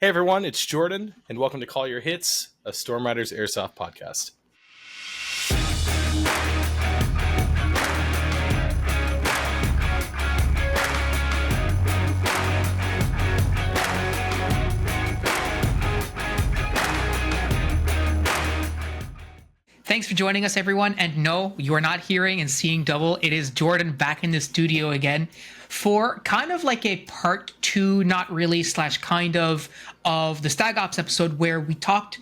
Hey everyone, it's Jordan, and welcome to Call Your Hits, a Storm Riders Airsoft podcast. Thanks for joining us, everyone. And no, you are not hearing and seeing double. It is Jordan back in the studio again for kind of like a part two, not really, / kind of the StagOps episode where we talked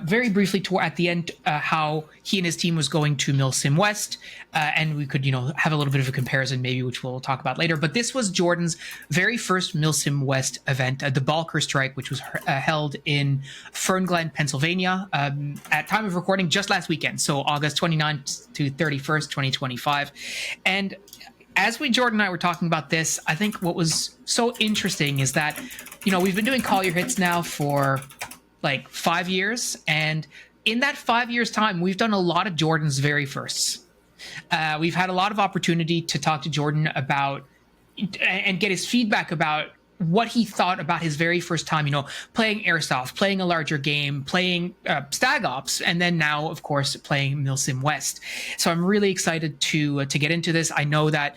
very briefly at the end how he and his team was going to Milsim West, and we could, have a little bit of a comparison maybe, which we'll talk about later. But this was Jordan's very first Milsim West event, the Balkar strike, which was held in Fern Glen, Pennsylvania, at time of recording just last weekend, so August 29th to 31st, 2025. And as Jordan and I were talking about this, I think what was so interesting is that, we've been doing Call Your Hits now for like 5 years, and in that 5 years time we've done a lot of Jordan's very firsts. We've had a lot of opportunity to talk to Jordan about and get his feedback about what he thought about his very first time, playing airsoft, playing a larger game, playing StagOps, and then now, of course, playing Milsim West. So I'm really excited to get into this. I know that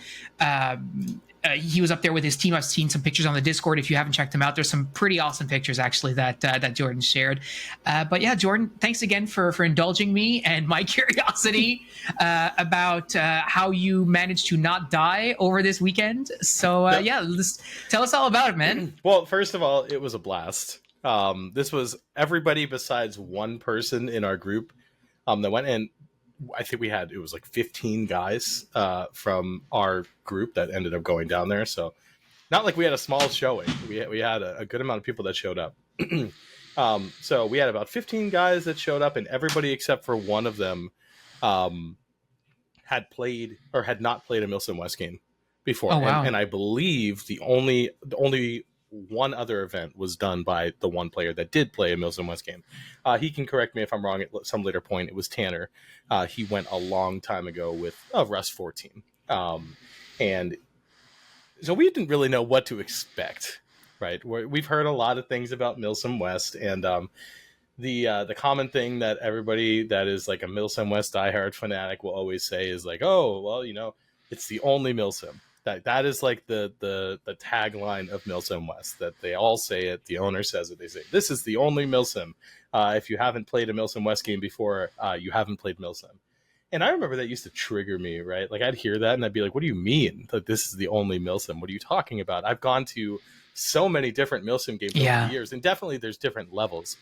he was up there with his team. I've seen some pictures on the Discord. If you haven't checked them out, there's some pretty awesome pictures actually that Jordan shared. But yeah, Jordan, thanks again for indulging me and my curiosity about how you managed to not die over this weekend. So tell us all about it, man. Well, first of all, it was a blast. This was everybody besides one person in our group that went in. I think it was like 15 guys from our group that ended up going down there. So not like we had a small showing. We had a good amount of people that showed up. So we had about 15 guys that showed up, and everybody except for one of them had played or had not played a Milsim West game before. Oh, wow. And I believe the only one other event was done by the one player that did play a Milsim West game. He can correct me if I'm wrong at some later point. It was Tanner. He went a long time ago with a Rust 14. And so we didn't really know what to expect, right? We've heard a lot of things about Milsim West, and the common thing that everybody that is like a Milsim West diehard fanatic will always say is like, oh, well, it's the only Milsim. That is like the tagline of Milsim West, that they all say it. The owner says it. They say, this is the only Milsim. If you haven't played a Milsim West game before, you haven't played Milsim. And I remember that used to trigger me, right? Like I'd hear that and I'd be like, what do you mean that this is the only Milsim? What are you talking about? I've gone to so many different Milsim games over the years, and definitely there's different levels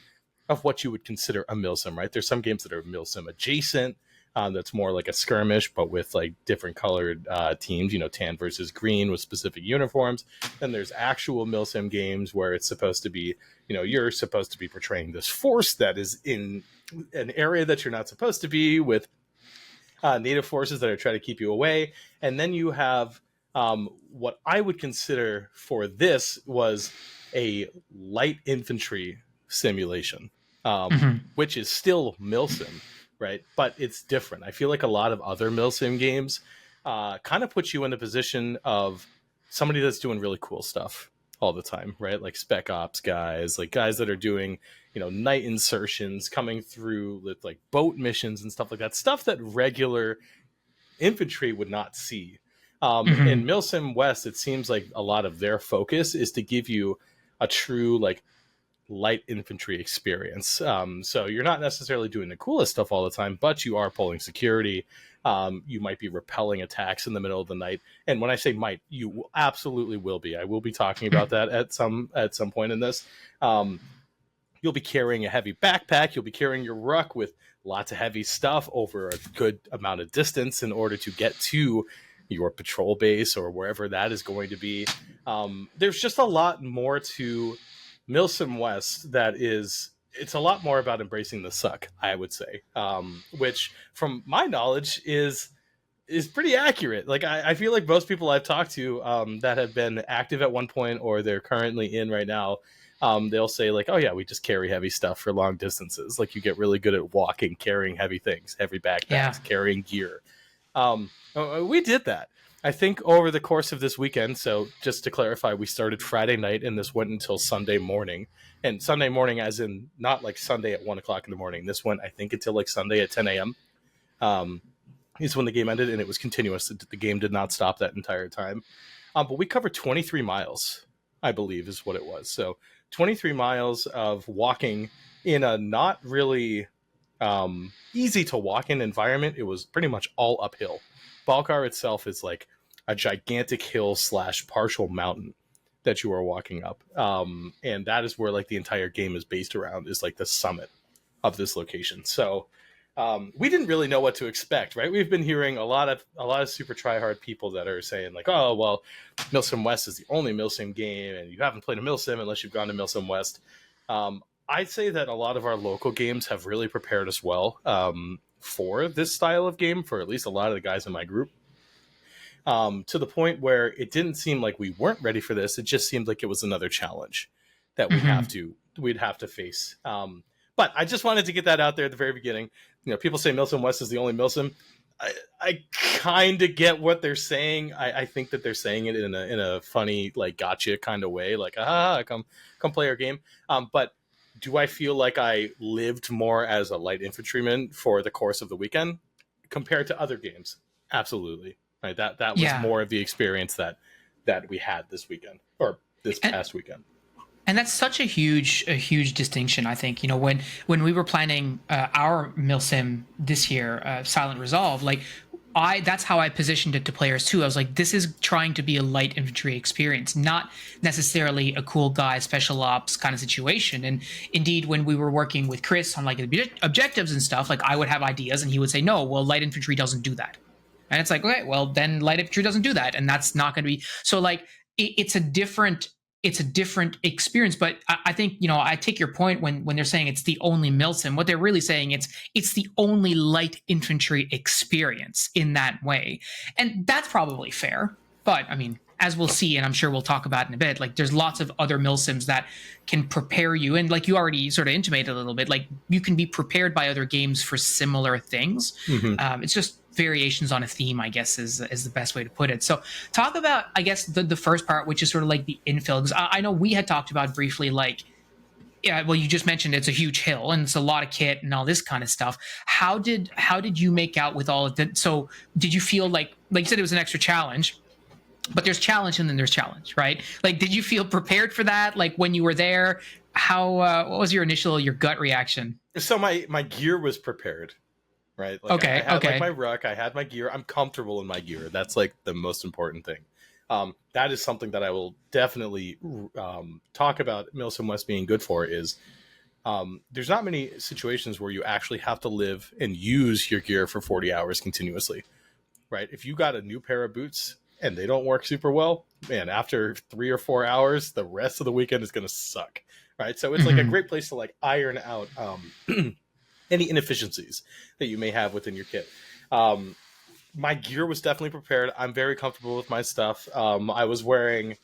of what you would consider a Milsim, right? There's some games that are Milsim adjacent. That's more like a skirmish, but with like different colored teams, tan versus green with specific uniforms. Then there's actual Milsim games where it's supposed to be, you're supposed to be portraying this force that is in an area that you're not supposed to be, with native forces that are trying to keep you away. And then you have what I would consider for this was a light infantry simulation, which is still Milsim. Right. But it's different. I feel like a lot of other Milsim games kind of put you in a position of somebody that's doing really cool stuff all the time. Right. Like SpecOps guys, like guys that are doing, night insertions, coming through with like boat missions and stuff like that. Stuff that regular infantry would not see. In Milsim West, it seems like a lot of their focus is to give you a true like light infantry experience. So you're not necessarily doing the coolest stuff all the time, but you are pulling security. You might be repelling attacks in the middle of the night. And when I say might, you absolutely will be. I will be talking about that at some point in this. You'll be carrying a heavy backpack. You'll be carrying your ruck with lots of heavy stuff over a good amount of distance in order to get to your patrol base or wherever that is going to be. There's just a lot more to Milsim West it's a lot more about embracing the suck, I would say, which from my knowledge is pretty accurate. Like I feel like most people I've talked to that have been active at one point or they're currently in right now, they'll say like, oh yeah, we just carry heavy stuff for long distances. Like you get really good at walking, carrying heavy things, heavy backpacks, carrying gear. We did that. I think over the course of this weekend, so just to clarify, we started Friday night and this went until Sunday morning. And Sunday morning, as in not like Sunday at 1 o'clock in the morning. This went, I think, until like Sunday at 10 a.m. Is when the game ended, and it was continuous. The game did not stop that entire time. But we covered 23 miles, I believe, is what it was. So 23 miles of walking in a not really easy to walk in environment. It was pretty much all uphill. Balkar itself is like a gigantic hill / partial mountain that you are walking up. And that is where like the entire game is based around, is like the summit of this location. So we didn't really know what to expect, right? We've been hearing a lot of super tryhard people that are saying like, oh, well, Milsim West is the only Milsim game, and you haven't played a Milsim unless you've gone to Milsim West. I'd say that a lot of our local games have really prepared us well for this style of game, for at least a lot of the guys in my group. To the point where it didn't seem like we weren't ready for this. It just seemed like it was another challenge that we'd have to face. But I just wanted to get that out there at the very beginning. You know, people say Milsim West is the only Milsim. I kind of get what they're saying. I think that they're saying it in a funny, like, gotcha kind of way, like, come play our game. But do I feel like I lived more as a light infantryman for the course of the weekend compared to other games? Absolutely. Right. That was more of the experience that we had this weekend, or this past weekend. And that's such a huge distinction, I think. You know, when we were planning our Milsim this year, Silent Resolve, like that's how I positioned it to players too. I was like, this is trying to be a light infantry experience, not necessarily a cool guy special ops kind of situation. And indeed, when we were working with Chris on like the objectives and stuff, like I would have ideas and he would say, no, well, light infantry doesn't do that. And it's like, okay, well, then light infantry doesn't do that. And that's not going to be, so like, it's a different experience. But I think, you know, I take your point when they're saying it's the only Milsim. What they're really saying, it's the only light infantry experience in that way. And that's probably fair. But I mean, as we'll see, and I'm sure we'll talk about in a bit, like there's lots of other Milsims that can prepare you. And like you already sort of intimated a little bit, like you can be prepared by other games for similar things. Mm-hmm. It's just variations on a theme, I guess, is the best way to put it. So talk about, I guess, the first part, which is sort of like the infill. Because I know we had talked about briefly, like, yeah, well, you just mentioned it's a huge hill and it's a lot of kit and all this kind of stuff. How did you make out with all of that? So did you feel like you said, it was an extra challenge? But there's challenge and then there's challenge, right? Like, did you feel prepared for that? Like when you were there, how what was your gut reaction? So my gear was prepared, right? Like I had like my ruck, I had my gear. I'm comfortable in my gear. That's like the most important thing. That is something that I will definitely talk about Milsim West being good for is there's not many situations where you actually have to live and use your gear for 40 hours continuously, right? If you got a new pair of boots and they don't work super well, man, after 3 or 4 hours, the rest of the weekend is going to suck, right? So it's like a great place to like iron out any inefficiencies that you may have within your kit. My gear was definitely prepared. I'm very comfortable with my stuff. I was wearing,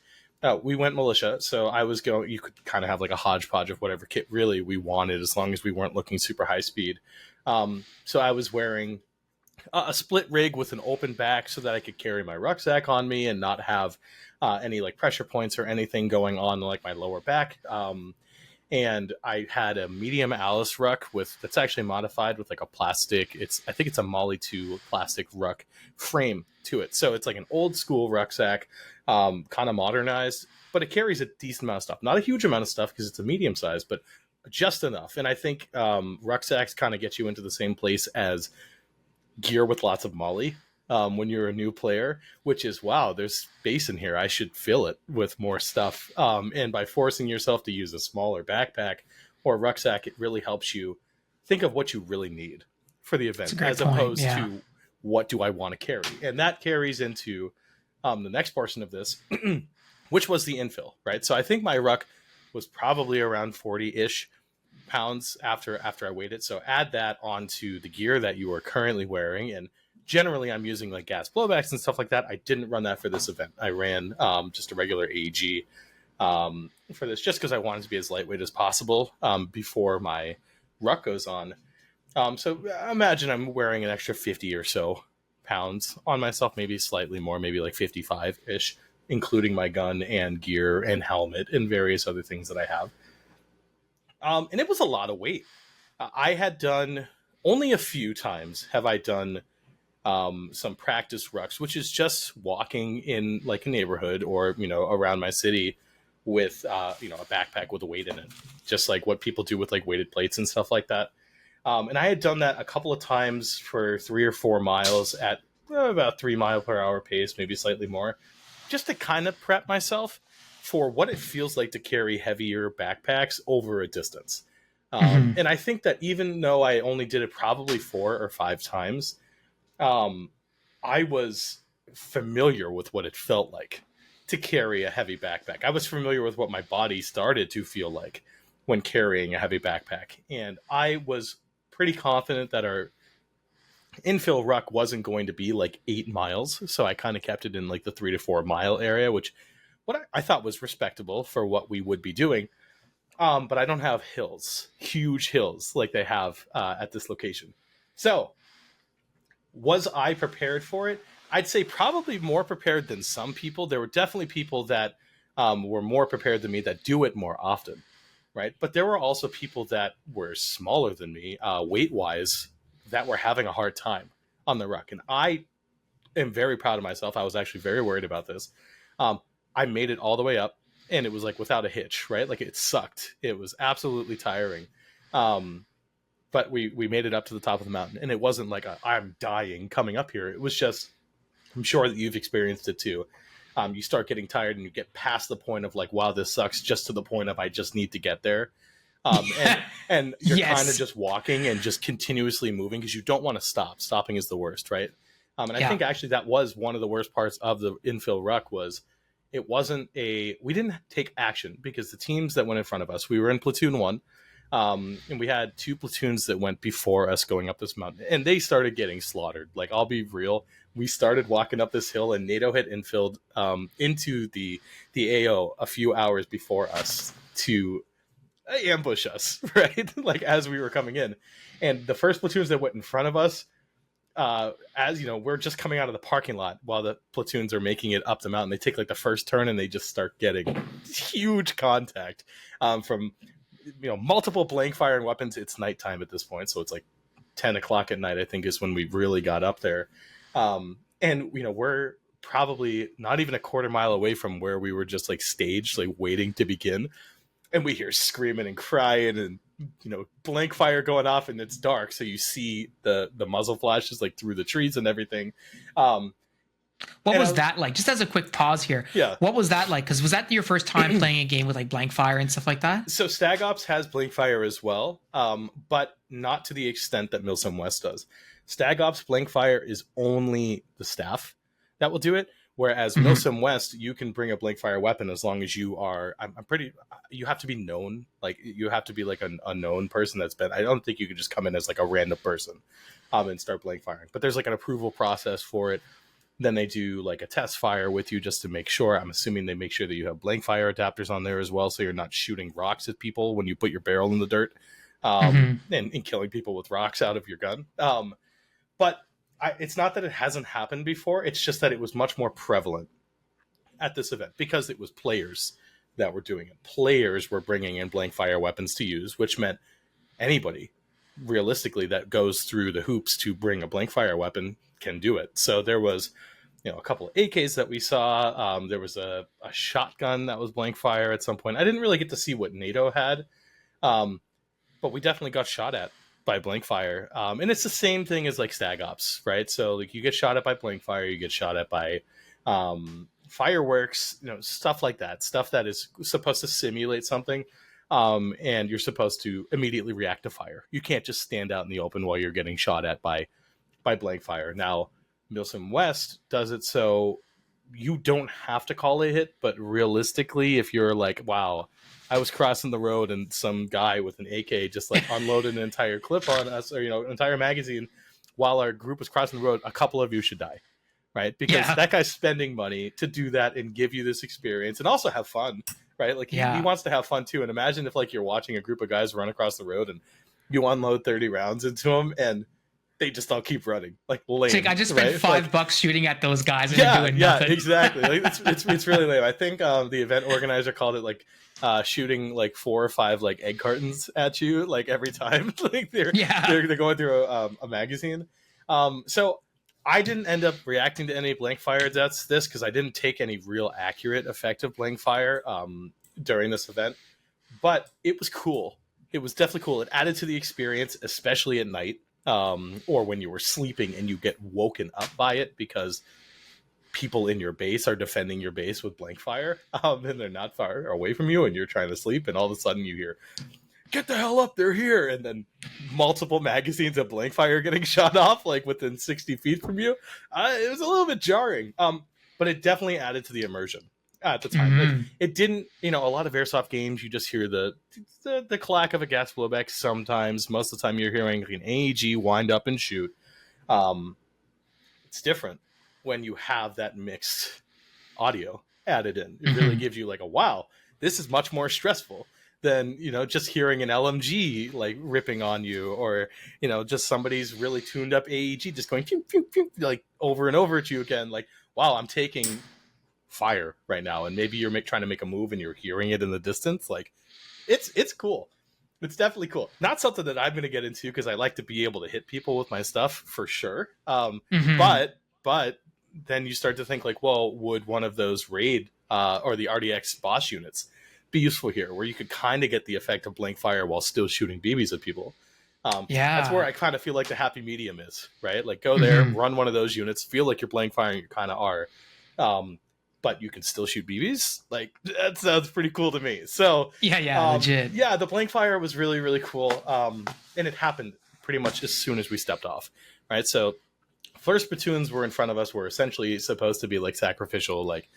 we went militia, so I was going, you could kind of have like a hodgepodge of whatever kit really we wanted, as long as we weren't looking super high speed. So I was wearing a split rig with an open back so that I could carry my rucksack on me and not have any like pressure points or anything going on like my lower back. And I had a medium Alice ruck that's actually modified with like a plastic. I think it's a Molly 2 plastic ruck frame to it. So it's like an old school rucksack, kind of modernized, but it carries a decent amount of stuff. Not a huge amount of stuff because it's a medium size, but just enough. And I think rucksacks kind of get you into the same place as gear with lots of Molly when you're a new player, which is, wow, there's space in here. I should fill it with more stuff. And by forcing yourself to use a smaller backpack or rucksack, it really helps you think of what you really need for the event, as opposed to what do I want to carry. And that carries into the next portion of this, which was the infill, right? So I think my ruck was probably around 40-ish pounds after I weighed it. So add that onto the gear that you are currently wearing, and generally I'm using like gas blowbacks and stuff like that. I didn't run that for this event. I ran just a regular AG for this, just because I wanted to be as lightweight as possible before my ruck goes on. So imagine I'm wearing an extra 50 or so pounds on myself, maybe slightly more, maybe like 55-ish, including my gun and gear and helmet and various other things that I have. And it was a lot of weight. I had done only a few times have I done some practice rucks, which is just walking in like a neighborhood or, around my city with, a backpack with a weight in it, just like what people do with like weighted plates and stuff like that. And I had done that a couple of times for 3 or 4 miles at about 3 mile per hour pace, maybe slightly more, just to kind of prep myself for what it feels like to carry heavier backpacks over a distance. And I think that even though I only did it probably 4 or 5 times, I was familiar with what it felt like to carry a heavy backpack. I was familiar with what my body started to feel like when carrying a heavy backpack. And I was pretty confident that our infill ruck wasn't going to be like 8 miles. So I kind of kept it in like the 3 to 4 mile area, which what I thought was respectable for what we would be doing. But I don't have hills, huge hills like they have at this location. So was I prepared for it? I'd say probably more prepared than some people. There were definitely people that were more prepared than me that do it more often, right? But there were also people that were smaller than me, weight-wise, that were having a hard time on the ruck. And I am very proud of myself. I was actually very worried about this. I made it all the way up, and it was like without a hitch, right? Like it sucked. It was absolutely tiring. But we made it up to the top of the mountain, and it wasn't like I'm dying coming up here. It was just, I'm sure that you've experienced it too. You start getting tired and you get past the point of like, wow, this sucks, just to the point of I just need to get there. And you're kind of just walking and just continuously moving because you don't want to stop. Stopping is the worst, right? And I think actually that was one of the worst parts of the infill ruck was it wasn't we didn't take action because the teams that went in front of us, we were in platoon 1. And we had 2 platoons that went before us going up this mountain, and they started getting slaughtered. Like, I'll be real. We started walking up this hill, and NATO had infilled into the AO a few hours before us to ambush us, right? Like, as we were coming in. And the first platoons that went in front of us, as you know, we're just coming out of the parking lot while the platoons are making it up the mountain. They take like the first turn, and they just start getting huge contact from multiple blank fire and weapons. It's nighttime at this point, so it's like 10 o'clock at night, I think, is when we really got up there. And we're probably not even a quarter mile away from where we were just like staged, like waiting to begin, and we hear screaming and crying and blank fire going off, and it's dark, so you see the muzzle flashes like through the trees and everything. What was that like? Just as a quick pause here. Yeah. What was that like? Because was that your first time playing a game with like blank fire and stuff like that? So StagOps has blank fire as well, but not to the extent that Milsim West does. StagOps blank fire is only the staff that will do it, whereas Milsim West, you can bring a blank fire weapon as long as you are. You have to be known. Like you have to be like a known person that's been. I don't think you can just come in as like a random person, and start blank firing. But there's like an approval process for it. Then they do like a test fire with you just to make sure. I'm assuming they make sure that you have blank fire adapters on there as well, so you're not shooting rocks at people when you put your barrel in the dirt, and killing people with rocks out of your gun. But it's not that it hasn't happened before. It's just that it was much more prevalent at this event because it was players that were doing it. Players were bringing in blank fire weapons to use, which meant anybody realistically that goes through the hoops to bring a blank fire weapon can do it. So there was a couple of AKs that we saw. There was a shotgun that was blank fire at some point. I didn't really get to see what NATO had, but we definitely got shot at by blank fire. And it's the same thing as like StagOps, right? So like you get shot at by blank fire, you get shot at by fireworks, stuff like that, stuff that is supposed to simulate something. And you're supposed to immediately react to fire. You can't just stand out in the open while you're getting shot at by blank fire. Now, Milsim West does it so you don't have to call a hit, but realistically, if you're like, wow, I was crossing the road and some guy with an AK just like unloaded an entire clip on us, or an entire magazine while our group was crossing the road, a couple of you should die, right? Because that guy's spending money to do that and give you this experience and also have fun, right? Like he wants to have fun too. And imagine if like you're watching a group of guys run across the road and you unload 30 rounds into them and they just all keep running like It's like lame, I just spent right? Like $5 shooting at those guys and they're yeah, doing yeah, nothing. exactly. Like it's really lame. I think the event organizer called it like shooting like 4 or 5 like egg cartons at you like every time. Like Yeah. they're going through a magazine. So I didn't end up reacting to any blank fire deaths this because I didn't take any real accurate effective blank fire during this event, but it was cool. It was definitely cool. It added to the experience, especially at night, or when you were sleeping and you get woken up by it because people in your base are defending your base with blank fire, and they're not far away from you, and you're trying to sleep, and all of a sudden you hear, "Get the hell up! They're here!" And then multiple magazines of blank fire getting shot off like within 60 feet from you. It was a little bit jarring, but it definitely added to the immersion at the time. Like Mm-hmm. it didn't, a lot of airsoft games you just hear the clack of a gas blowback. Sometimes, most of the time, you're hearing an AEG wind up and shoot. Um, it's different when you have that mixed audio added in. It really Mm-hmm. gives you like a wow, this is much more stressful than just hearing an LMG like ripping on you, or just somebody's really tuned up AEG just going pew, pew, pew, like over and over at you again. Like, wow, I'm taking fire right now, and maybe you're trying to make a move and you're hearing it in the distance. Like it's cool. It's definitely cool. Not something that I'm going to get into because I like to be able to hit people with my stuff for sure. Mm-hmm. But then you start to think like, well, would one of those raid or the RDX boss units be useful here, where you could kind of get the effect of blank fire while still shooting BBs at people? That's where Yeah. I kind of feel like the happy medium is, right? Like go there, Mm-hmm. run one of those units, feel like you're blank firing, you kind of are. But you can still shoot BBs. Like that sounds pretty cool to me. So Yeah, yeah, legit. yeah, the blank fire was really, really cool. And it happened pretty much as soon as we stepped off, right? So first platoons were in front of us were essentially supposed to be like sacrificial, like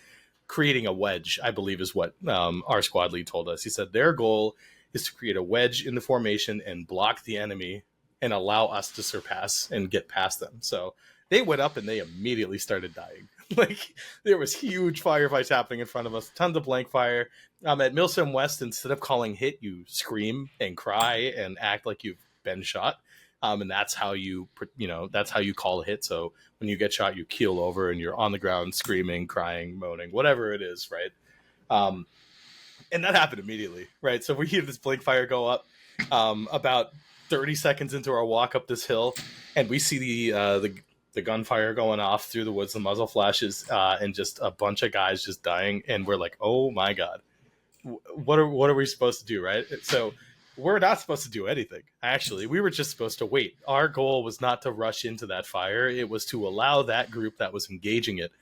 creating a wedge, I believe is what our squad lead told us. He said their goal is to create a wedge in the formation and block the enemy and allow us to surpass and get past them. So they went up and they immediately started dying. Like there was huge firefights happening in front of us, tons of blank fire. At Milsim West, instead of calling hit, you scream and cry and act like you've been shot. And that's how that's how you call a hit. So when you get shot, you keel over and you're on the ground screaming, crying, moaning, whatever it is, right? And that happened immediately, right? So we hear this blink fire go up about 30 seconds into our walk up this hill, and we see the gunfire going off through the woods, the muzzle flashes, and just a bunch of guys just dying, and we're like, oh my god, what are we supposed to do, right? So we're not supposed to do anything. Actually, we were just supposed to wait. Our goal was not to rush into that fire. It was to allow that group that was engaging it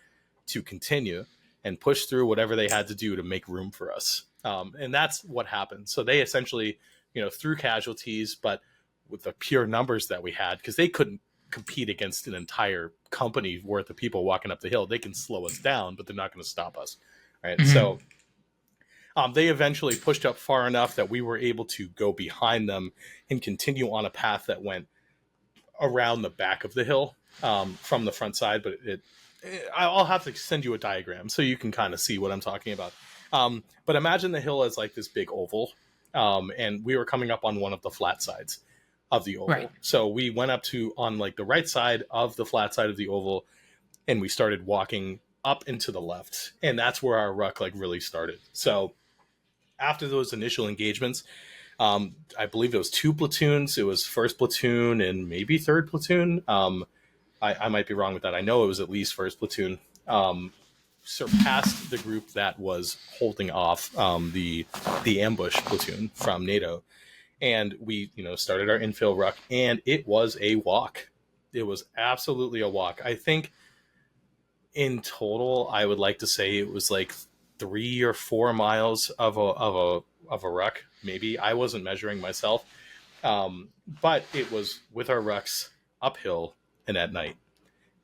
to continue and push through whatever they had to do to make room for us. And that's what happened. So they essentially, threw casualties, but with the pure numbers that we had, because they couldn't compete against an entire company worth of people walking up the hill. They can slow us down, but they're not going to stop us. Right. Mm-hmm. So they eventually pushed up far enough that we were able to go behind them and continue on a path that went around the back of the hill from the front side. But I'll have to send you a diagram so you can kind of see what I'm talking about. But imagine the hill as like this big oval, and we were coming up on one of the flat sides of the oval. Right. So we went up to on like the right side of the flat side of the oval, and we started walking up into the left, and that's where our ruck like really started. So after those initial engagements, I believe it was 2 platoons. It was first platoon and maybe third platoon. I might be wrong with that. I know it was at least first platoon. Surpassed the group that was holding off the ambush platoon from NATO, and we started our infill ruck, and it was a walk. It was absolutely a walk. I think in total, I would like to say it was like 3 or 4 miles of a ruck. Maybe I wasn't measuring myself, but it was with our rucks uphill and at night.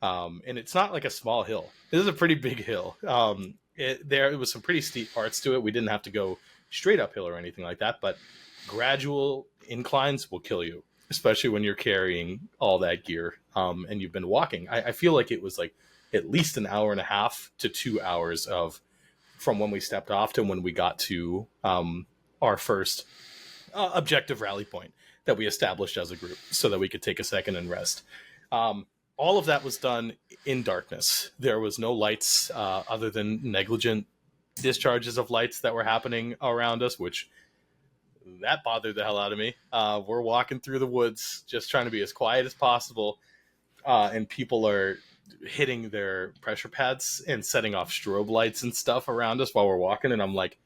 And it's not like a small hill. This is a pretty big hill. There was some pretty steep parts to it. We didn't have to go straight uphill or anything like that, but gradual inclines will kill you, especially when you're carrying all that gear and you've been walking. I feel like it was like at least an hour and a half to 2 hours from when we stepped off to when we got to our first objective rally point. that we established as a group so that we could take a second and rest. All of that was done in darkness. There was no lights other than negligent discharges of lights that were happening around us, which that bothered the hell out of me. We're walking through the woods just trying to be as quiet as possible, and people are hitting their pressure pads and setting off strobe lights and stuff around us while we're walking, and I'm like,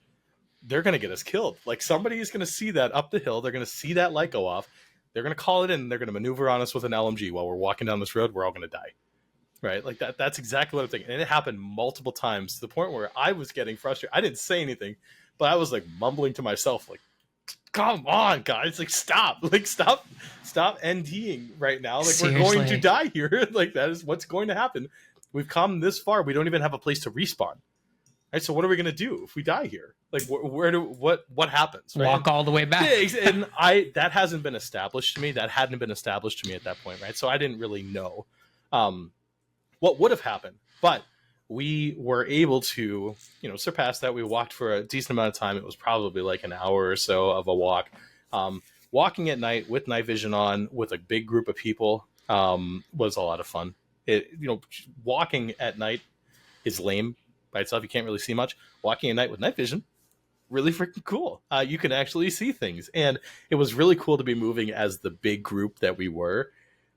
they're going to get us killed. Like, somebody is going to see that up the hill, they're going to see that light go off, they're going to call it in, and they're going to maneuver on us with an LMG while we're walking down this road. We're all going to die. Right? Like, that's exactly what I'm thinking. And it happened multiple times to the point where I was getting frustrated. I didn't say anything, but I was like mumbling to myself, like, come on, guys, like, stop NDing right now. Like, Seriously. we're going to die here. Like, that is what's going to happen. We've come this far. We don't even have a place to respawn. Right? So what are we going to do if we die here? Like, what happens? Right? Walk all the way back. Yeah, and that hasn't been established to me. That hadn't been established to me at that point, right? So I didn't really know what would have happened, but we were able to, surpass that. We walked for a decent amount of time. It was probably like an hour or so of a walk. Walking at night with night vision on with a big group of people was a lot of fun. Walking at night is lame by itself. You can't really see much. Walking at night with night vision, really freaking cool. You can actually see things, and it was really cool to be moving as the big group that we were.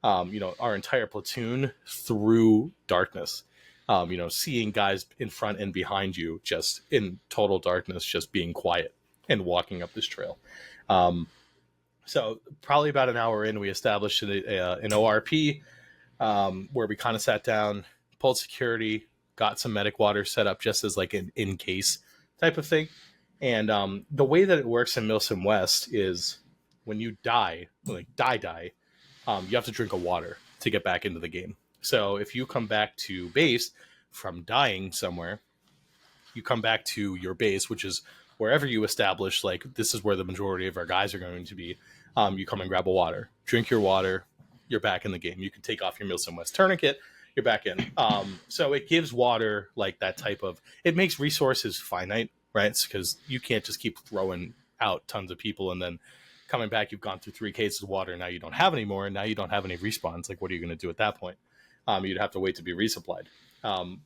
Our entire platoon through darkness. Seeing guys in front and behind you just in total darkness, just being quiet and walking up this trail. So probably about an hour in, we established an ORP where we kind of sat down, pulled security, got some medic water set up just as like an in case type of thing. And the way that it works in Milsim West is when you die, like die, you have to drink a water to get back into the game. So if you come back to base from dying somewhere, you come back to your base, which is wherever you establish, like, this is where the majority of our guys are going to be. You come and grab a water, drink your water, you're back in the game. You can take off your Milsim West tourniquet, you're back in. So it gives water like that type of, it makes resources finite, right? Because you can't just keep throwing out tons of people and then coming back, you've gone through 3 cases of water, now you don't have any more, and now you don't have any respawns. Like, what are you going to do at that point? You'd have to wait to be resupplied.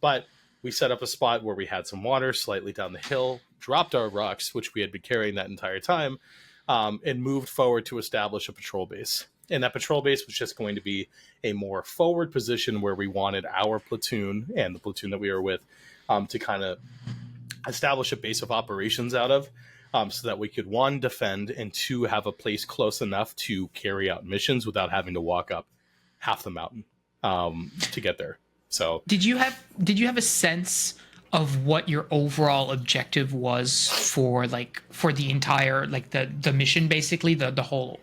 But we set up a spot where we had some water slightly down the hill, dropped our rucks, which we had been carrying that entire time, and moved forward to establish a patrol base. And that patrol base was just going to be a more forward position where we wanted our platoon and the platoon that we were with to kind of establish a base of operations out of. So that we could, 1, defend, and 2, have a place close enough to carry out missions without having to walk up half the mountain to get there. So did you have a sense of what your overall objective was for the entire, like, the mission, basically the whole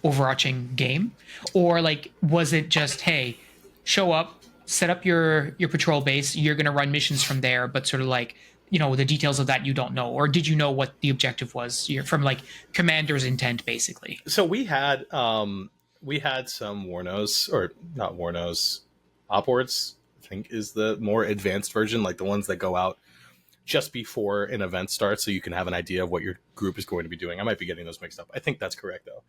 overarching game? Or like, was it just, hey, show up, set up your patrol base, you're going to run missions from there, but sort of like, the details of that you don't know? Or did you know what the objective was from like commander's intent, basically? So we had some Warnos, or not Warnos, Opwards, I think is the more advanced version, like the ones that go out just before an event starts so you can have an idea of what your group is going to be doing. I might be getting those mixed up. I think that's correct, though.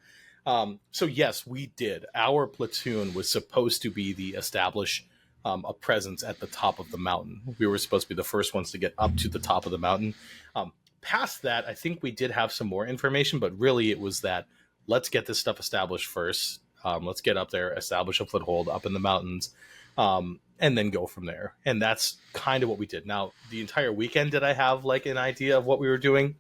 So yes, we did. Our platoon was supposed to be the establish a presence at the top of the mountain. We were supposed to be the first ones to get up to the top of the mountain. Past that, I think we did have some more information, but really it was that, let's get this stuff established first. Let's get up there, establish a foothold up in the mountains, and then go from there. And that's kind of what we did. Now, the entire weekend, did I have like an idea of what we were doing?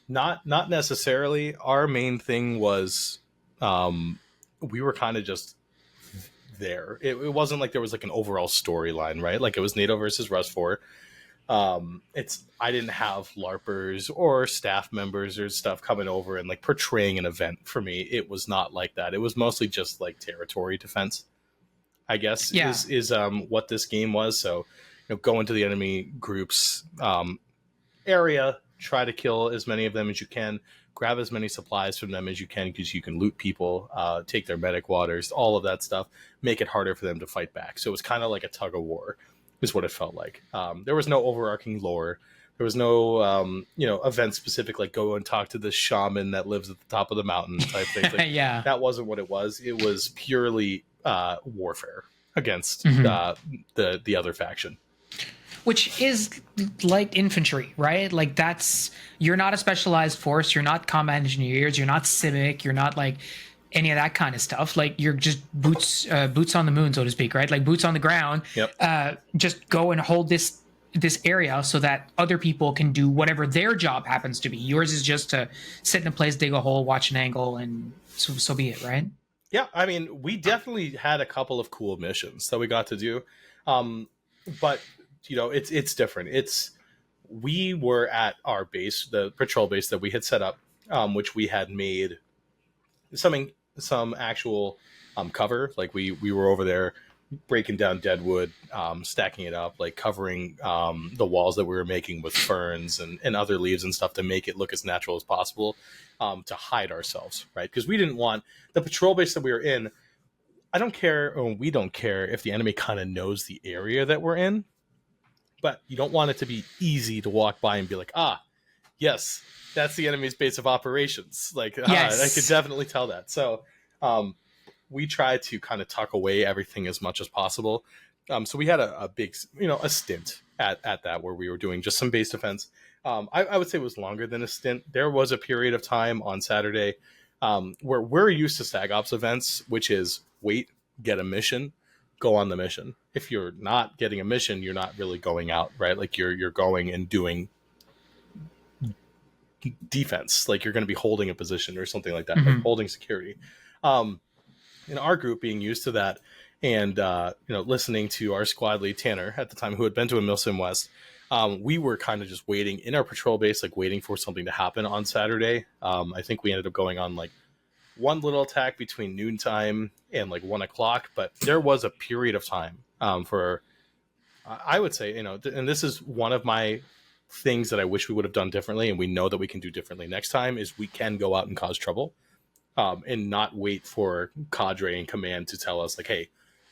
Not necessarily. Our main thing was we were kind of just there. It wasn't like there was like an overall storyline, right? Like, it was NATO versus Rust 4. I didn't have LARPers or staff members or stuff coming over and like portraying an event for me. It was not like that. It was mostly just like territory defense, I guess, is what this game was. So, go into the enemy group's area, try to kill as many of them as you can, grab as many supplies from them as you can, because you can loot people, take their medic waters, all of that stuff, make it harder for them to fight back. So it was kind of like a tug of war is what it felt like. There was no overarching lore. There was no, event specific, like go and talk to the shaman that lives at the top of the mountain type things. Like Yeah. that wasn't what it was. It was purely warfare against Mhm. the other faction. Which is like infantry, right? Like you're not a specialized force, you're not combat engineers, you're not civic, you're not like any of that kind of stuff. Like you're just boots on the moon, so to speak, right? Like boots on the ground. Yep. Just go and hold this area so that other people can do whatever their job happens to be. Yours is just to sit in a place, dig a hole, watch an angle, and so be it, right? Yeah, I mean, we definitely had a couple of cool missions that we got to do, but it's different. We were at our base, the patrol base that we had set up, which we had made some actual cover. Like we were over there breaking down dead wood, stacking it up, like covering the walls that we were making with ferns and other leaves and stuff to make it look as natural as possible, to hide ourselves, right? Because we didn't want the patrol base that we were in. I don't care, or we don't care if the enemy kind of knows the area that we're in, but you don't want it to be easy to walk by and be like, yes, that's the enemy's base of operations. Like, Yes. I could definitely tell that. So, we try to kind of tuck away everything as much as possible. So we had a big, a stint at that where we were doing just some base defense. I would say it was longer than a stint. There was a period of time on Saturday where we're used to StagOps events, which is wait, get a mission, go on the mission. If you're not getting a mission, you're not really going out, right? Like you're going and doing defense, like you're going to be holding a position or something like that, like holding security. In our group, being used to that, and listening to our squad lead Tanner at the time, who had been to a Milsim West, we were kind of just waiting in our patrol base, like waiting for something to happen on Saturday. I think we ended up going on like one little attack between noontime and like 1 o'clock, but there was a period of time for, I would say, and this is one of my things that I wish we would have done differently, and we know that we can do differently next time, is we can go out and cause trouble. And not wait for cadre and command to tell us like, hey,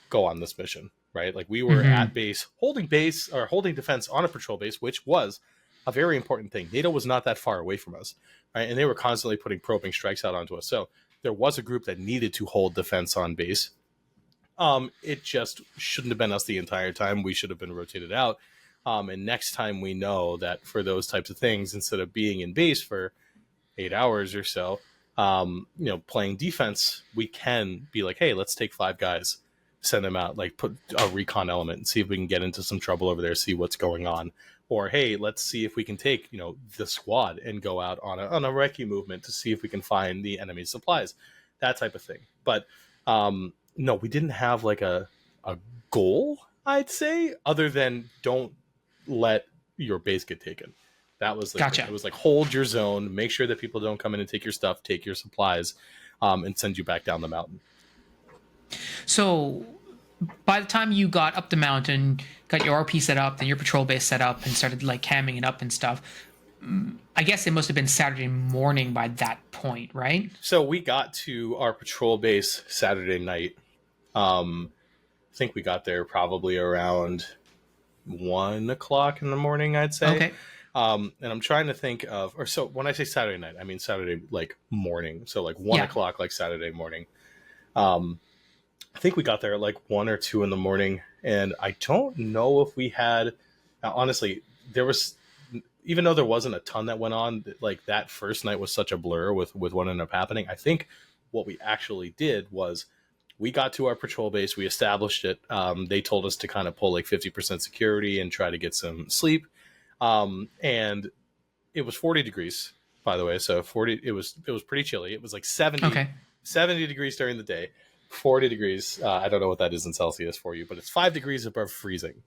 go on this mission, right? Like we were at base holding defense on a patrol base, which was a very important thing. NATO was not that far away from us, right? And they were constantly putting probing strikes out onto us. So there was a group that needed to hold defense on base. It just shouldn't have been us the entire time. We should have been rotated out. And next time we know that for those types of things, instead of being in base for 8 hours or so, playing defense, we can be like, hey, let's take 5 guys, send them out, like put a recon element and see if we can get into some trouble over there, see what's going on. Or, hey, let's see if we can take, the squad and go out on a recce movement to see if we can find the enemy's supplies, that type of thing. But no, we didn't have like a goal, I'd say, other than don't let your base get taken. That was like, Gotcha. It was like, hold your zone, make sure that people don't come in and take your stuff, take your supplies, and send you back down the mountain. So by the time you got up the mountain, got your RP set up, then your patrol base set up, and started like camming it up and stuff, I guess it must have been Saturday morning by that point, right? So we got to our patrol base Saturday night. I think we got there probably around 1 o'clock in the morning, I'd say. Okay. And I'm trying to think of, or so when I say Saturday night, I mean Saturday like morning. So like 1 o'clock, like Saturday morning. I think we got there at like 1 or 2 in the morning, and I don't know if we had. Honestly, there was, even though there wasn't a ton that went on, like that first night was such a blur with what ended up happening. I think what we actually did was we got to our patrol base, we established it. They told us to kind of pull like 50% security and try to get some sleep. And it was 40 degrees, by the way. So 40, it was pretty chilly. It was like 70 degrees during the day, 40 degrees. I don't know what that is in Celsius for you, but it's 5 degrees above freezing,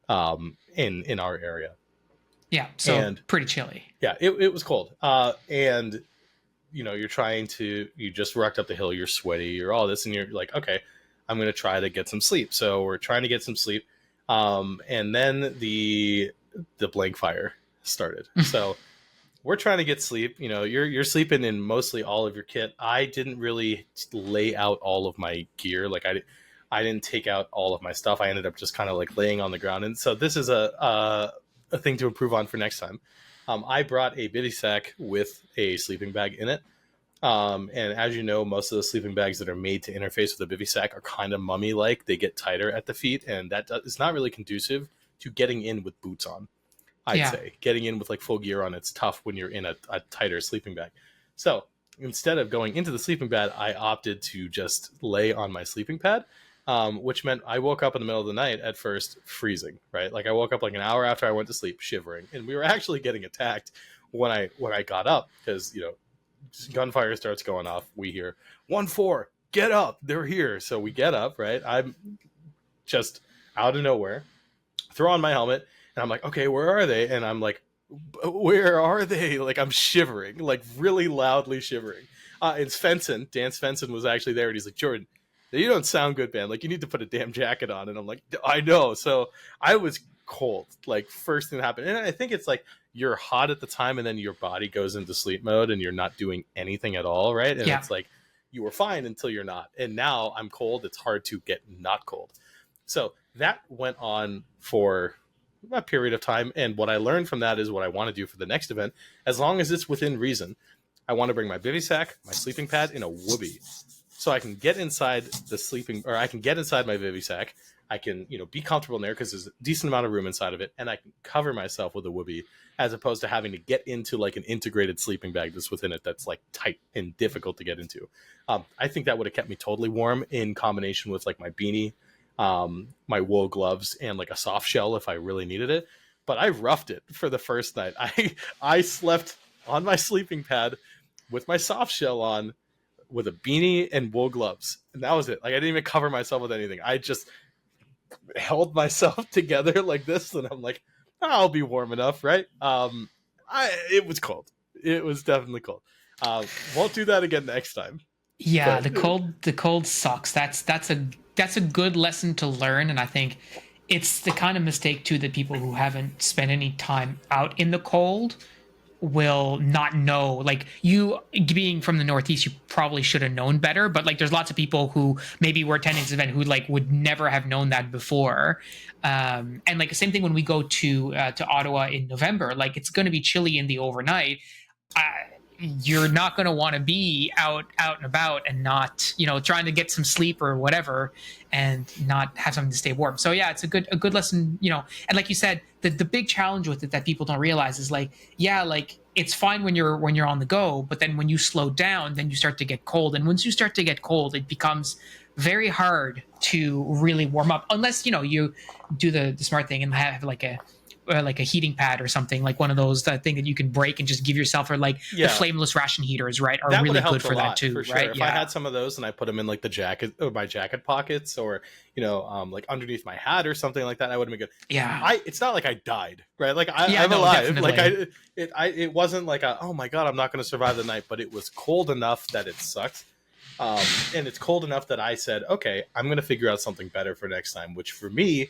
in our area. Yeah. So pretty chilly. Yeah, it was cold. And you're you just wrecked up the hill, you're sweaty, you're all this, and you're like, okay, I'm going to try to get some sleep. So we're trying to get some sleep. And then the blank fire started. So we're trying to get sleep. You're sleeping in mostly all of your kit. I didn't really lay out all of my gear. Like I didn't take out all of my stuff. I ended up just kind of like laying on the ground. And so this is a thing to improve on for next time. I brought a bivy sack with a sleeping bag in it. And as you know, most of the sleeping bags that are made to interface with a bivy sack are kind of mummy-like. They get tighter at the feet, and that is not really conducive to getting in with boots on. I'd Yeah. say getting in with like full gear on, it's tough when you're in a tighter sleeping bag. So instead of going into the sleeping pad, I opted to just lay on my sleeping pad, which meant I woke up in the middle of the night at first freezing, right? Like I woke up like an hour after I went to sleep shivering, and we were actually getting attacked when I got up because, you know, gunfire starts going off. We hear 1-4, get up, they're here. So we get up, right? I'm just out of nowhere, throw on my helmet, and I'm like, okay, where are they? And I'm like, where are they? Like I'm shivering, like really loudly shivering. And Svensson, Dan Svensson was actually there, and he's like, Jordan, you don't sound good, man. Like you need to put a damn jacket on. And I'm like, I know. So I was cold, like first thing that happened. And I think it's like you're hot at the time, and then your body goes into sleep mode, and you're not doing anything at all, right? And it's like you were fine until you're not. And now I'm cold. It's hard to get not cold. So that went on for a period of time, and what I learned from that is what I want to do for the next event, as long as it's within reason. I want to bring my bivy sack, my sleeping pad, and a whoopee, so I can get inside the sleeping, or I can get inside my bivy sack. I can, you know, be comfortable in there because there's a decent amount of room inside of it, and I can cover myself with a whoopee, as opposed to having to get into like an integrated sleeping bag that's within it that's like tight and difficult to get into. I think that would have kept me totally warm in combination with like my beanie, my wool gloves, and like a soft shell if I really needed it. But I roughed it for the first night. I slept on my sleeping pad with my soft shell on, with a beanie and wool gloves, and that was it. Like I didn't even cover myself with anything. I just held myself together like this, and I'm like, I'll be warm enough, right? It was cold. It was definitely cold. Won't do that again next time. Yeah, But the cold sucks. That's a good lesson to learn, and I think it's the kind of mistake too that people who haven't spent any time out in the cold will not know. Like you being from the Northeast, you probably should have known better, but like there's lots of people who maybe were attending this event who like would never have known that before. And like the same thing when we go to Ottawa in November, like it's going to be chilly in the overnight. You're not going to want to be out and about and not, you know, trying to get some sleep or whatever and not have something to stay warm. So yeah, it's a good lesson, you know. And like you said, the big challenge with it that people don't realize is like, yeah, like it's fine when you're on the go, but then when you slow down, then you start to get cold. And once you start to get cold, it becomes very hard to really warm up unless, you know, you do the smart thing and have like a heating pad or something, like one of those thing that you can break and just give yourself, or like the flameless ration heaters, right, are that really good for that too, for sure. right? If I had some of those and I put them in like the jacket or my jacket pockets, or you know, like underneath my hat or something like that, I would have been good. It's not like I died, right? Like I'm alive. Definitely. Like it wasn't like oh my god, I'm not going to survive the night, but it was cold enough that it sucked. And it's cold enough that I said, okay, I'm going to figure out something better for next time, which for me,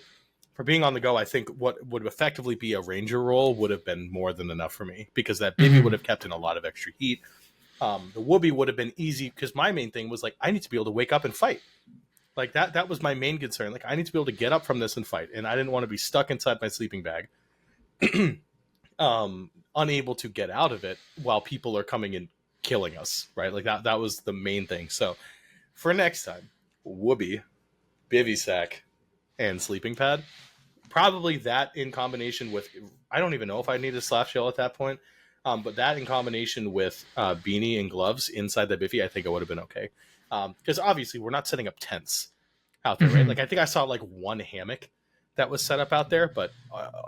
for being on the go, I think what would effectively be a ranger role would have been more than enough for me, because that baby would have kept in a lot of extra heat. The whoopee would have been easy, because my main thing was like, I need to be able to wake up and fight. Like that was my main concern. Like I need to be able to get up from this and fight. And I didn't want to be stuck inside my sleeping bag, unable to get out of it while people are coming and killing us, right? Like that was the main thing. So for next time, whoopee, bivy sack, and sleeping pad. Probably that in combination with, I don't even know if I need a slap shell at that point, but that in combination with beanie and gloves inside the bivy, I think it would have been okay. Because obviously we're not setting up tents out there, right? Like I think I saw like one hammock that was set up out there, but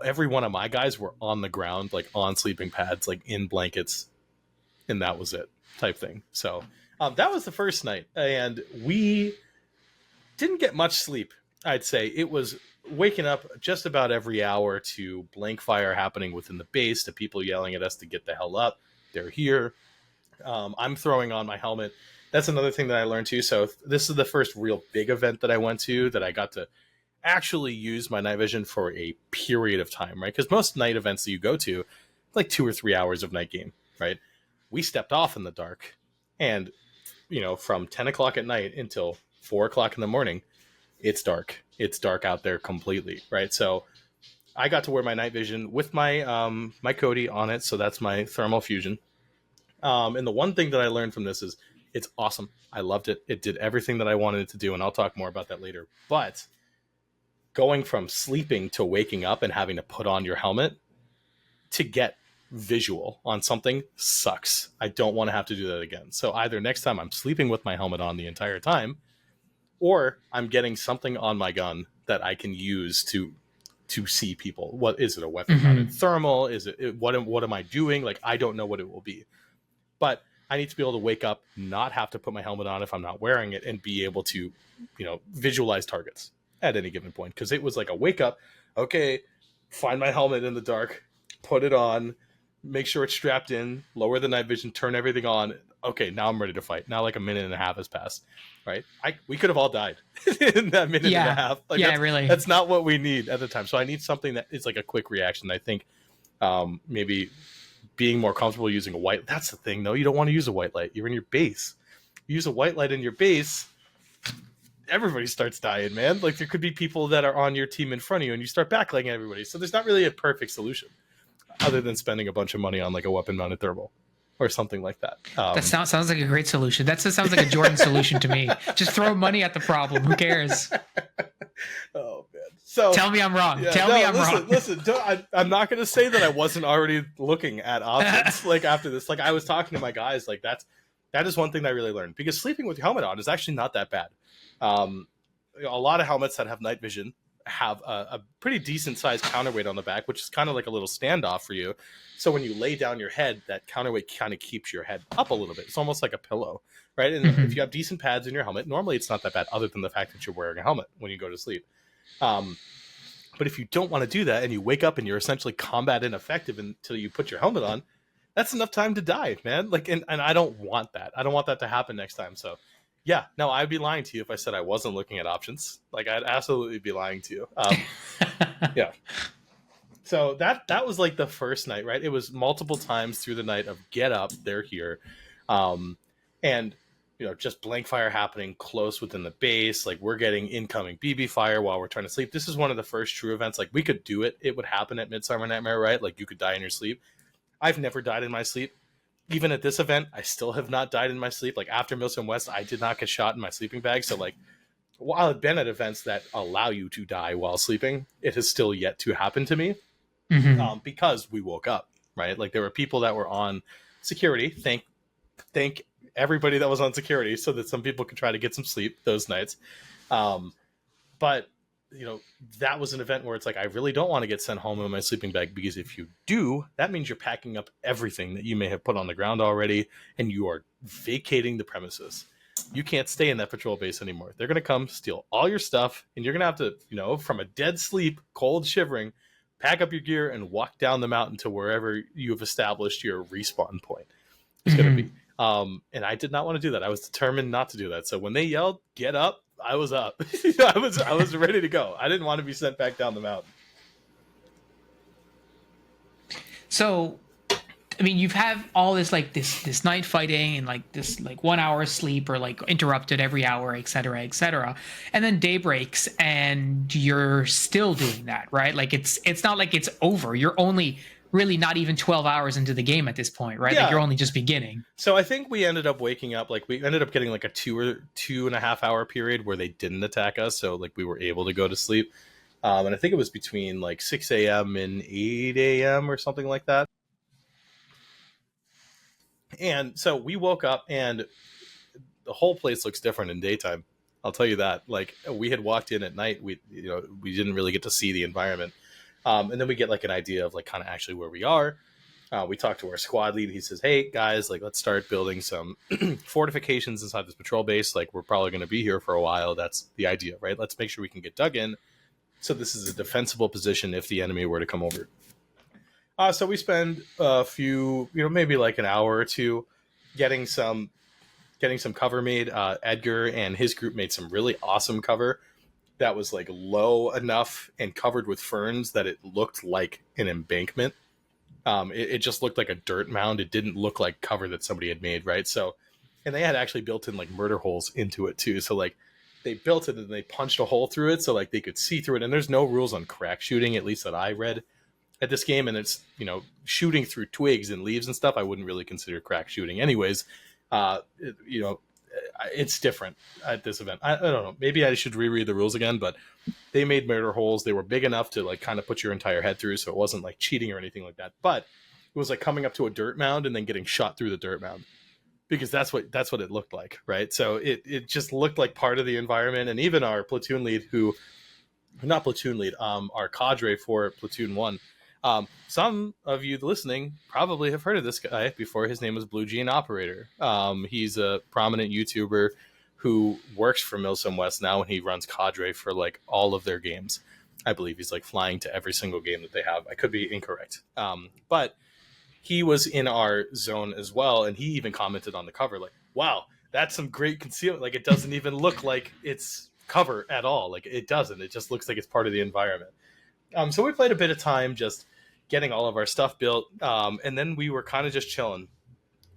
every one of my guys were on the ground, like on sleeping pads, like in blankets, and that was it, type thing. So that was the first night, and we didn't get much sleep. I'd say it was waking up just about every hour to blank fire happening within the base, to people yelling at us to get the hell up. They're here. I'm throwing on my helmet. That's another thing that I learned too. So this is the first real big event that I went to that I got to actually use my night vision for a period of time, right? Because most night events that you go to, like 2 or 3 hours of night game, right? We stepped off in the dark, and you know, from 10 o'clock at night until 4 o'clock in the morning, it's dark. It's dark out there completely, right? So I got to wear my night vision with my my Cody on it, so that's my thermal fusion. And the one thing that I learned from this is it's awesome. I loved it. It did everything that I wanted it to do, and I'll talk more about that later. But going from sleeping to waking up and having to put on your helmet to get visual on something sucks. I don't want to have to do that again. So either next time I'm sleeping with my helmet on the entire time, or I'm getting something on my gun that I can use to see people. What is it? A weapon mounted thermal? Is it what am I doing? Like, I don't know what it will be. But I need to be able to wake up, not have to put my helmet on if I'm not wearing it, and be able to, visualize targets at any given point. Because it was like a wake up, okay, find my helmet in the dark, put it on, make sure it's strapped in, lower the night vision, turn everything on. Okay, now I'm ready to fight. Now like a minute and a half has passed, right? We could have all died in that minute and a half. Like, really. That's not what we need at the time. So I need something that is like a quick reaction. I think maybe being more comfortable using a white. That's the thing, though. You don't want to use a white light. You're in your base. You use a white light in your base, everybody starts dying, man. Like, there could be people that are on your team in front of you, and you start backlighting everybody. So there's not really a perfect solution, other than spending a bunch of money on like a weapon-mounted thermal or something like that. That sounds like a great solution. That sounds like a Jordan solution to me. Just throw money at the problem. Who cares? Oh man! So tell me I'm wrong. Tell me I'm wrong. Listen, I'm not going to say that I wasn't already looking at options. Like after this, like I was talking to my guys. Like that is one thing that I really learned, because sleeping with your helmet on is actually not that bad. A lot of helmets that have night vision have a pretty decent sized counterweight on the back, which is kind of like a little standoff for you. So when you lay down your head, that counterweight kind of keeps your head up a little bit. It's almost like a pillow, right? And if you have decent pads in your helmet, normally it's not that bad, other than the fact that you're wearing a helmet when you go to sleep. But if you don't want to do that and you wake up and you're essentially combat ineffective until you put your helmet on, that's enough time to die, man. Like, and I don't want that. I don't want that to happen next time. So yeah, no, I'd be lying to you if I said I wasn't looking at options. Like, I'd absolutely be lying to you. Yeah. So that was like the first night, right? It was multiple times through the night of get up, they're here. And, just blank fire happening close within the base. Like, we're getting incoming BB fire while we're trying to sleep. This is one of the first true events. Like, we could do it. It would happen at Midsummer Nightmare, right? Like, you could die in your sleep. I've never died in my sleep. Even at this event, I still have not died in my sleep. Like, after Milsim West, I did not get shot in my sleeping bag. So, like, while I've been at events that allow you to die while sleeping, it has still yet to happen to me. Because we woke up, right? Like, there were people that were on security. Thank everybody that was on security, so that some people could try to get some sleep those nights. But that was an event where it's like, I really don't want to get sent home in my sleeping bag, because if you do, that means you're packing up everything that you may have put on the ground already, and you are vacating the premises. You can't stay in that patrol base anymore. They're going to come steal all your stuff, and you're going to have to, from a dead sleep, cold shivering, pack up your gear and walk down the mountain to wherever you have established your respawn point is going to be. And I did not want to do that. I was determined not to do that. So when they yelled, "Get up," I was up. I was ready to go. I didn't want to be sent back down the mountain. So, I mean, you've had all this like this night fighting and like this like 1 hour sleep or like interrupted every hour, et cetera, and then day breaks and you're still doing that, right? Like it's not like it's over. You're only really not even 12 hours into the game at this point, right? Yeah. Like, you're only just beginning. So I think we ended up waking up, like we ended up getting like a 2.5 hour period where they didn't attack us. So like we were able to go to sleep. And I think it was between like 6 a.m. and 8 a.m. or something like that. And so we woke up and the whole place looks different in daytime. I'll tell you that. Like, we had walked in at night. We didn't really get to see the environment. And then we get like an idea of like kind of actually where we are. We talked to our squad lead. He says, "Hey guys, like, let's start building some fortifications inside this patrol base. Like, we're probably going to be here for a while. That's the idea, right? Let's make sure we can get dug in. So this is a defensible position if the enemy were to come over." So we spend a few, maybe like an hour or two getting some cover made. Edgar and his group made some really awesome cover that was like low enough and covered with ferns that it looked like an embankment. It just looked like a dirt mound. It didn't look like cover that somebody had made, right? So, and they had actually built in like murder holes into it too. So like they built it and they punched a hole through it so like they could see through it. And there's no rules on crack shooting, at least that I read at this game. And it's, you know, shooting through twigs and leaves and stuff, I wouldn't really consider crack shooting anyways. You know, it's different at this event. I don't know, maybe I should reread the rules again, but they made murder holes. They were big enough to like kind of put your entire head through, so it wasn't like cheating or anything like that. But it was like coming up to a dirt mound and then getting shot through the dirt mound, because that's what it looked like, right? So it just looked like part of the environment. And even our platoon lead, who not platoon lead, our cadre for platoon 1, some of you listening probably have heard of this guy before. His name is Blue Jean Operator. He's a prominent YouTuber who works for Milsim West now, and he runs cadre for like all of their games. I believe he's like flying to every single game that they have. I could be incorrect, but he was in our zone as well, and he even commented on the cover like, wow, that's some great concealment. Like, it doesn't even look like it's cover at all. Like, it doesn't. It just looks like it's part of the environment. So we played a bit of time just getting all of our stuff built, and then we were kind of just chilling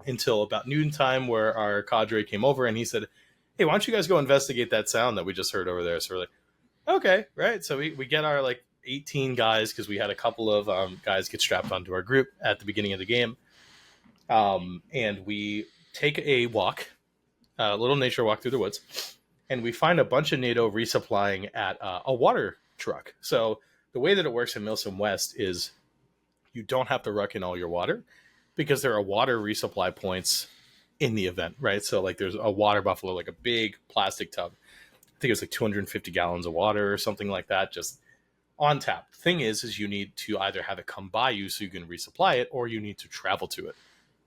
until about noon time, where our cadre came over and he said, hey, why don't you guys go investigate that sound that we just heard over there? So we're like, okay, right. So we get our like 18 guys, because we had a couple of guys get strapped onto our group at the beginning of the game, and we take a walk, a little nature walk through the woods, and we find a bunch of NATO resupplying at a water truck. So the way that it works in Milsim West is you don't have to ruck in all your water, because there are water resupply points in the event, right? So like there's a water buffalo, like a big plastic tub. I think it's like 250 gallons of water or something like that, just on tap. The thing is you need to either have it come by you so you can resupply it, or you need to travel to it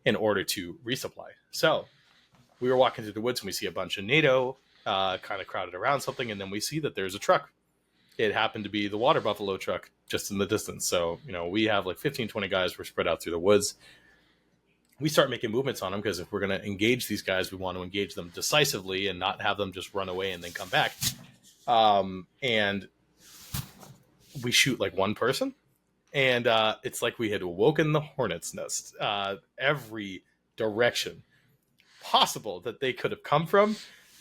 in order to resupply. So we were walking through the woods and we see a bunch of NATO kind of crowded around something, and then we see that there's a truck. It happened to be the water buffalo truck just in the distance. So, you know, we have like 15, 20 guys. We're spread out through the woods. We start making movements on them, because if we're going to engage these guys, we want to engage them decisively and not have them just run away and then come back. And we shoot like one person, and it's like we had awoken the hornet's nest. Every direction possible that they could have come from,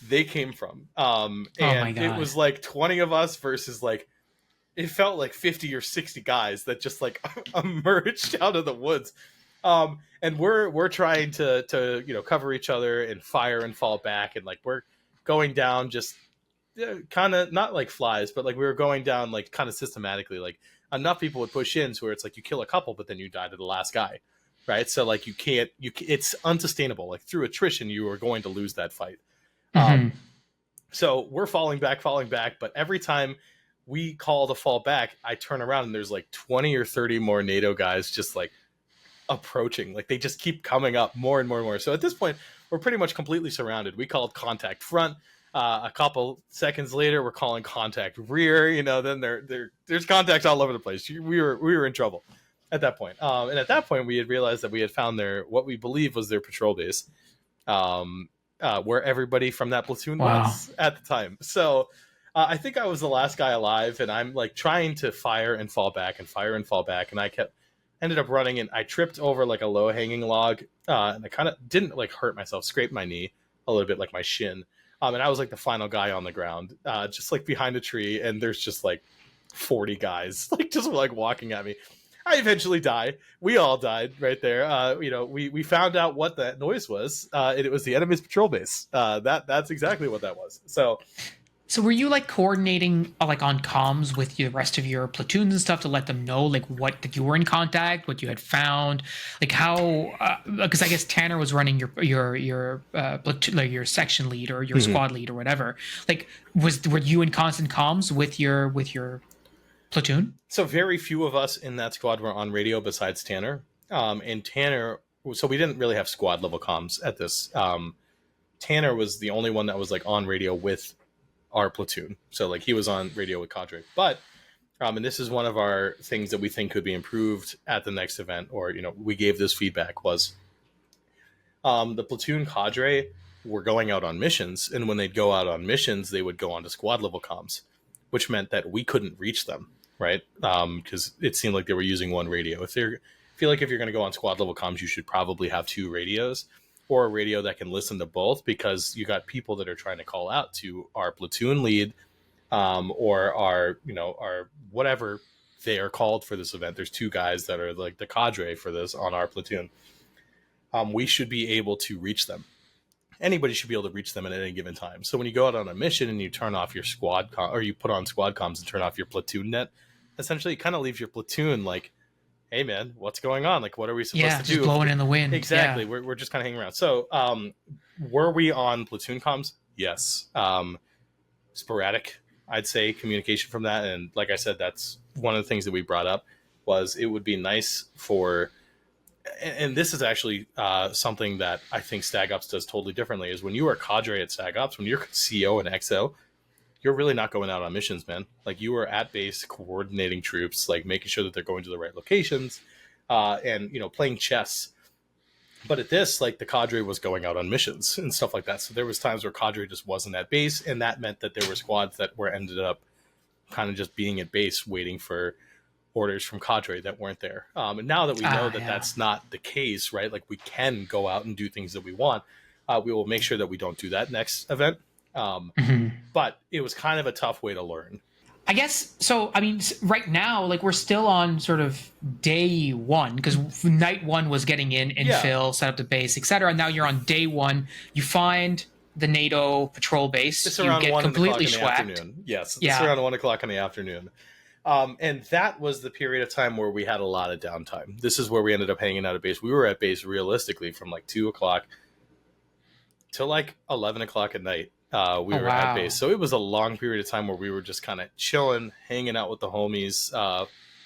they came from. And it was like 20 of us versus like, it felt like 50 or 60 guys that just like emerged out of the woods. And we're trying to, you know, cover each other and fire and fall back. And like, we're going down just kind of not like flies, but like we were going down like kind of systematically. Like enough people would push in to where it's like you kill a couple, but then you die to the last guy. Right. So like it's unsustainable. Like through attrition, you are going to lose that fight. Mm-hmm. So we're falling back. But every time we call to fall back, I turn around and there's like 20 or 30 more NATO guys just like approaching. Like they just keep coming up more and more and more. So at this point, we're pretty much completely surrounded. We called contact front. A couple seconds later, we're calling contact rear. You know, then there's contacts all over the place. We were in trouble at that point. And at that point, we had realized that we had found what we believe was their patrol base, where everybody from that platoon was at the time. So I think I was the last guy alive, and I'm like trying to fire and fall back, and I ended up running, and I tripped over like a low hanging log, and I kind of didn't like hurt myself, scraped my knee a little bit, like my shin. And I was like the final guy on the ground, just like behind a tree, and there's just like 40 guys like just like walking at me. I eventually die. We all died right there. You know, we found out what that noise was, and it was the enemy's patrol base. That's exactly what that was. So were you like coordinating like on comms with the rest of your platoons and stuff to let them know like that you were in contact, what you had found, like how? Because I guess Tanner was running your platoon, like your section lead or your squad lead or whatever. Like, were you in constant comms with your platoon? So very few of us in that squad were on radio besides Tanner. And Tanner, so we didn't really have squad level comms at this. Tanner was the only one that was like on radio with our platoon. So like he was on radio with cadre. But and this is one of our things that we think could be improved at the next event, or, you know, we gave this feedback, was the platoon cadre were going out on missions, and when they'd go out on missions, they would go on to squad level comms, which meant that we couldn't reach them, right? Because it seemed like they were using one radio. I feel like if you're going to go on squad level comms, you should probably have two radios. or a radio that can listen to both, because you got people that are trying to call out to our platoon lead, or our whatever they are called for this event. There's 2 guys that are like the cadre for this on our platoon. We should be able to reach them. Anybody should be able to reach them at any given time. So when you go out on a mission and you turn off your or you put on squad comms and turn off your platoon net, essentially it kind of leaves your platoon like, hey man, what's going on? Like, what are we supposed to do? Just blowing in the wind. Exactly. Yeah. We're just kind of hanging around. So were we on platoon comms? Yes. Sporadic, I'd say, communication from that. And like I said, that's one of the things that we brought up, was it would be nice for, and this is actually something that I think StagOps does totally differently, is when you are cadre at StagOps, when you're CO and XO, you're really not going out on missions, man. Like, you are at base coordinating troops, like making sure that they're going to the right locations, and playing chess. But at this, like, the cadre was going out on missions and stuff like that. So there was times where cadre just wasn't at base, and that meant that there were squads that were ended up kind of just being at base waiting for orders from cadre that weren't there. And now that we know that that's not the case, right? Like, we can go out and do things that we want. We will make sure that we don't do that next event. But it was kind of a tough way to learn. I guess so. I mean, right now, like, we're still on sort of day 1, because night 1 was getting in, infill, set up the base, etc. And now you're on day 1. You find the NATO patrol base. It's around you get 1 completely in the afternoon. Yes, it's around 1 o'clock in the afternoon. And that was the period of time where we had a lot of downtime. This is where we ended up hanging out at base. We were at base realistically from like 2 o'clock till like 11 o'clock at night. We were at base. So it was a long period of time where we were just kind of chilling, hanging out with the homies.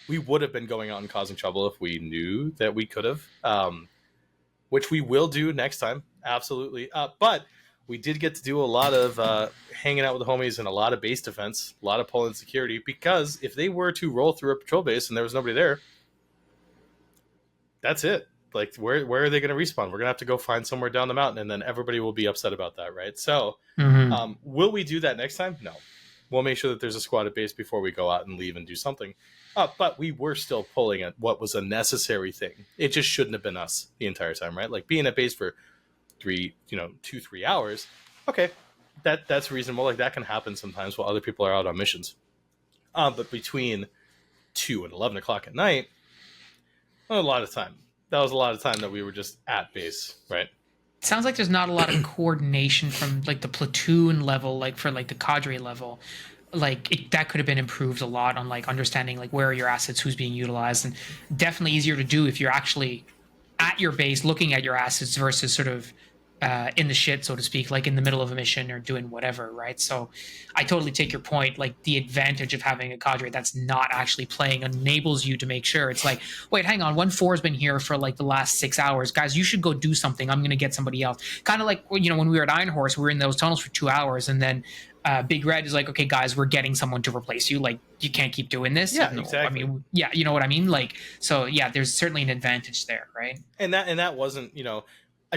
We would have been going out and causing trouble if we knew that we could have, which we will do next time. Absolutely. But we did get to do a lot of hanging out with the homies and a lot of base defense, a lot of pulling security, because if they were to roll through a patrol base and there was nobody there, that's it. Like, where are they going to respawn? We're going to have to go find somewhere down the mountain, and then everybody will be upset about that, right? So will we do that next time? No. We'll make sure that there's a squad at base before we go out and leave and do something. But we were still pulling at what was a necessary thing. It just shouldn't have been us the entire time, right? Like, being at base for 2-3 hours, okay, that's reasonable. Like, that can happen sometimes while other people are out on missions. But between 2 and 11 o'clock at night, a lot of time. That was a lot of time that we were just at base, right? It sounds like there's not a lot of coordination from like the platoon level, like for like the cadre level. Like, that could have been improved a lot on like understanding like where are your assets, who's being utilized, and definitely easier to do if you're actually at your base looking at your assets versus sort of in the shit, so to speak, like in the middle of a mission or doing whatever, right? So I totally take your point. Like, the advantage of having a cadre that's not actually playing enables you to make sure it's like, wait, hang on, 1-4 has been here for like the last 6 hours, guys, you should go do something, I'm going to get somebody else. Kind of like, when we were at Iron Horse, we were in those tunnels for 2 hours, and then Big Red is like, okay, guys, we're getting someone to replace you. Like, you can't keep doing this. Yeah, exactly. I mean, yeah, you know what I mean? Like, so yeah, there's certainly an advantage there, right? And that wasn't,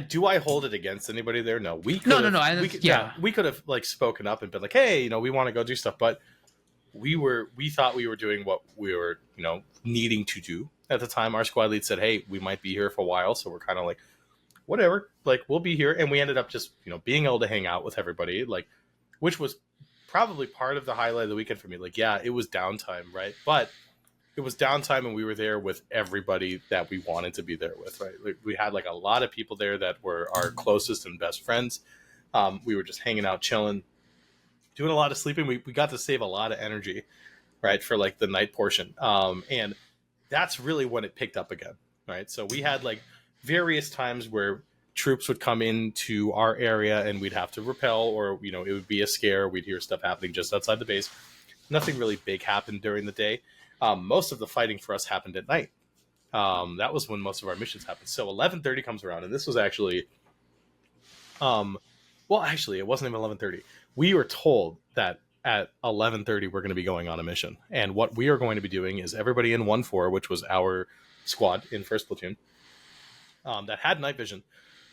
do I hold it against anybody there? No, we could. No. We could have like spoken up and been like, hey, we want to go do stuff, but we thought we were doing what we were, needing to do at the time. Our squad lead said, hey, we might be here for a while, so we're kind of like, whatever, like, we'll be here, and we ended up just being able to hang out with everybody, like, which was probably part of the highlight of the weekend for me. Like, yeah, it was downtime, right? But it was downtime, and we were there with everybody that we wanted to be there with, right? Like, we had like a lot of people there that were our closest and best friends. We were just hanging out, chilling, doing a lot of sleeping. We got to save a lot of energy, right, for like the night portion. And that's really when it picked up again, right? So we had like various times where troops would come into our area and we'd have to repel, or it would be a scare. We'd hear stuff happening just outside the base. Nothing really big happened during the day. Most of the fighting for us happened at night. That was when most of our missions happened. So 11:30 comes around, and this was actually, actually, it wasn't even 11:30. We were told that at 11:30 we're going to be going on a mission, and what we are going to be doing is everybody in 1-4, which was our squad in first platoon, that had night vision,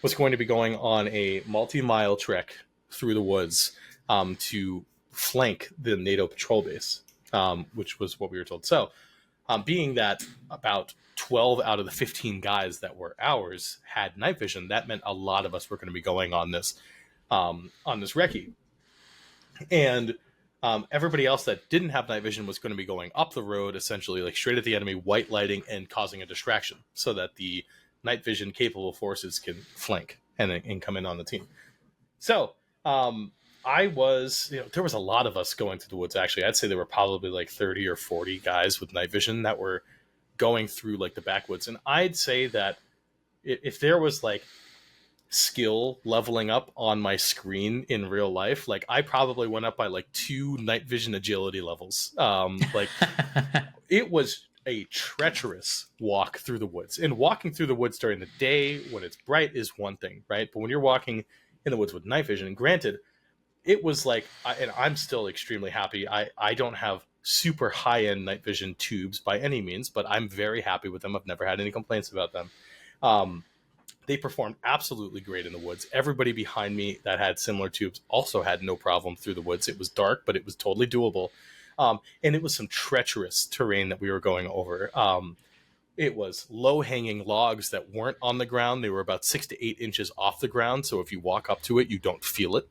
was going to be going on a multi-mile trek through the woods to flank the NATO patrol base. Which was what we were told. So Being that about 12 out of the 15 guys that were ours had night vision, that meant a lot of us were going to be going on this recce. And everybody else that didn't have night vision was going to be going up the road, essentially like straight at the enemy, white lighting and causing a distraction so that the night vision capable forces can flank and come in on the team. So I was, there was a lot of us going through the woods. Actually, I'd say there were probably like 30 or 40 guys with night vision that were going through like the backwoods. And I'd say that if there was like skill leveling up on my screen in real life, like I probably went up by like 2 night vision agility levels. Like it was a treacherous walk through the woods, and walking through the woods during the day when it's bright is one thing, right? But when you're walking in the woods with night vision, and granted, it was like, and I'm still extremely happy. I don't have super high end night vision tubes by any means, but I'm very happy with them. I've never had any complaints about them. They performed absolutely great in the woods. Everybody behind me that had similar tubes also had no problem through the woods. It was dark, but it was totally doable. And it was some treacherous terrain that we were going over. It was low-hanging logs that weren't on the ground. They were about 6 to 8 inches off the ground. So if you walk up to it, you don't feel it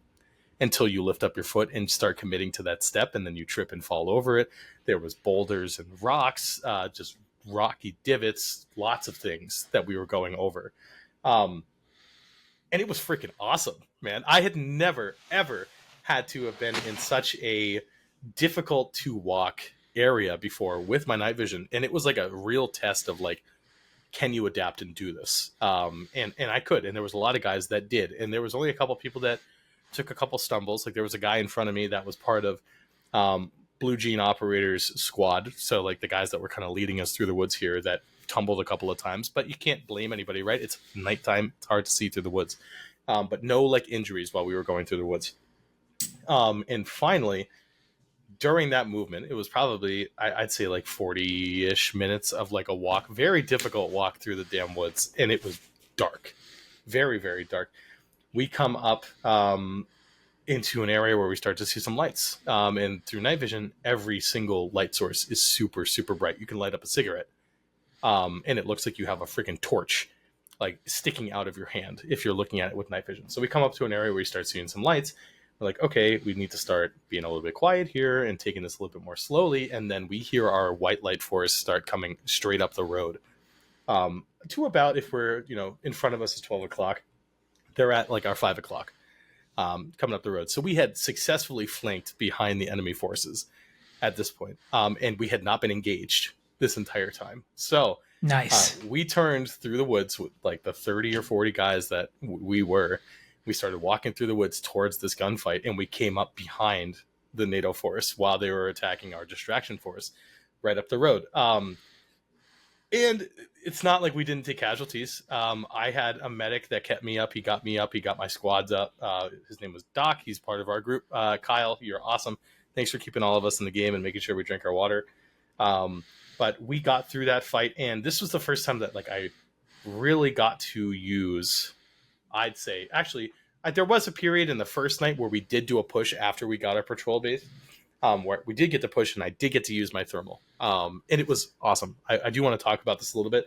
until you lift up your foot and start committing to that step, and then you trip and fall over it. There was boulders and rocks, just rocky divots, lots of things that we were going over. And it was freaking awesome, man. I had never, ever had to have been in such a difficult to walk area before with my night vision. And it was like a real test of like, can you adapt and do this? And I could, and there was a lot of guys that did. And there was only a couple people that took a couple stumbles. Like there was a guy in front of me that was part of Blue Jean Operators squad. So like the guys that were kind of leading us through the woods here that tumbled a couple of times, but you can't blame anybody, right? It's nighttime. It's hard to see through the woods. But no like injuries while we were going through the woods. And finally, during that movement, it was probably, I'd say like 40-ish minutes of like a walk, very difficult walk through the damn woods. And it was dark, very, very dark. We come up into an area where we start to see some lights. And through night vision, every single light source is super, super bright. You can light up a cigarette. And it looks like you have a freaking torch like sticking out of your hand if you're looking at it with night vision. So we come up to an area where we start seeing some lights. We're like, okay, we need to start being a little bit quiet here and taking this a little bit more slowly. And then we hear our white light force start coming straight up the road. To about, if we're, in front of us is 12 o'clock, they're at like our 5 o'clock coming up the road. So we had successfully flanked behind the enemy forces at this point. And we had not been engaged this entire time. So nice. We turned through the woods with like the 30 or 40 guys that we started walking through the woods towards this gunfight, and we came up behind the NATO force while they were attacking our distraction force right up the road. And it's not like we didn't take casualties. I had a medic that kept me up. He got me up. He got my squads up. His name was Doc. He's part of our group. Kyle, you're awesome. Thanks for keeping all of us in the game and making sure we drink our water. But we got through that fight, and this was the first time that like I really got to use, I'd say, actually, there was a period in the first night where we did do a push after we got our patrol base, where we did get to push, and I did get to use my thermal, and it was awesome. I do want to talk about this a little bit.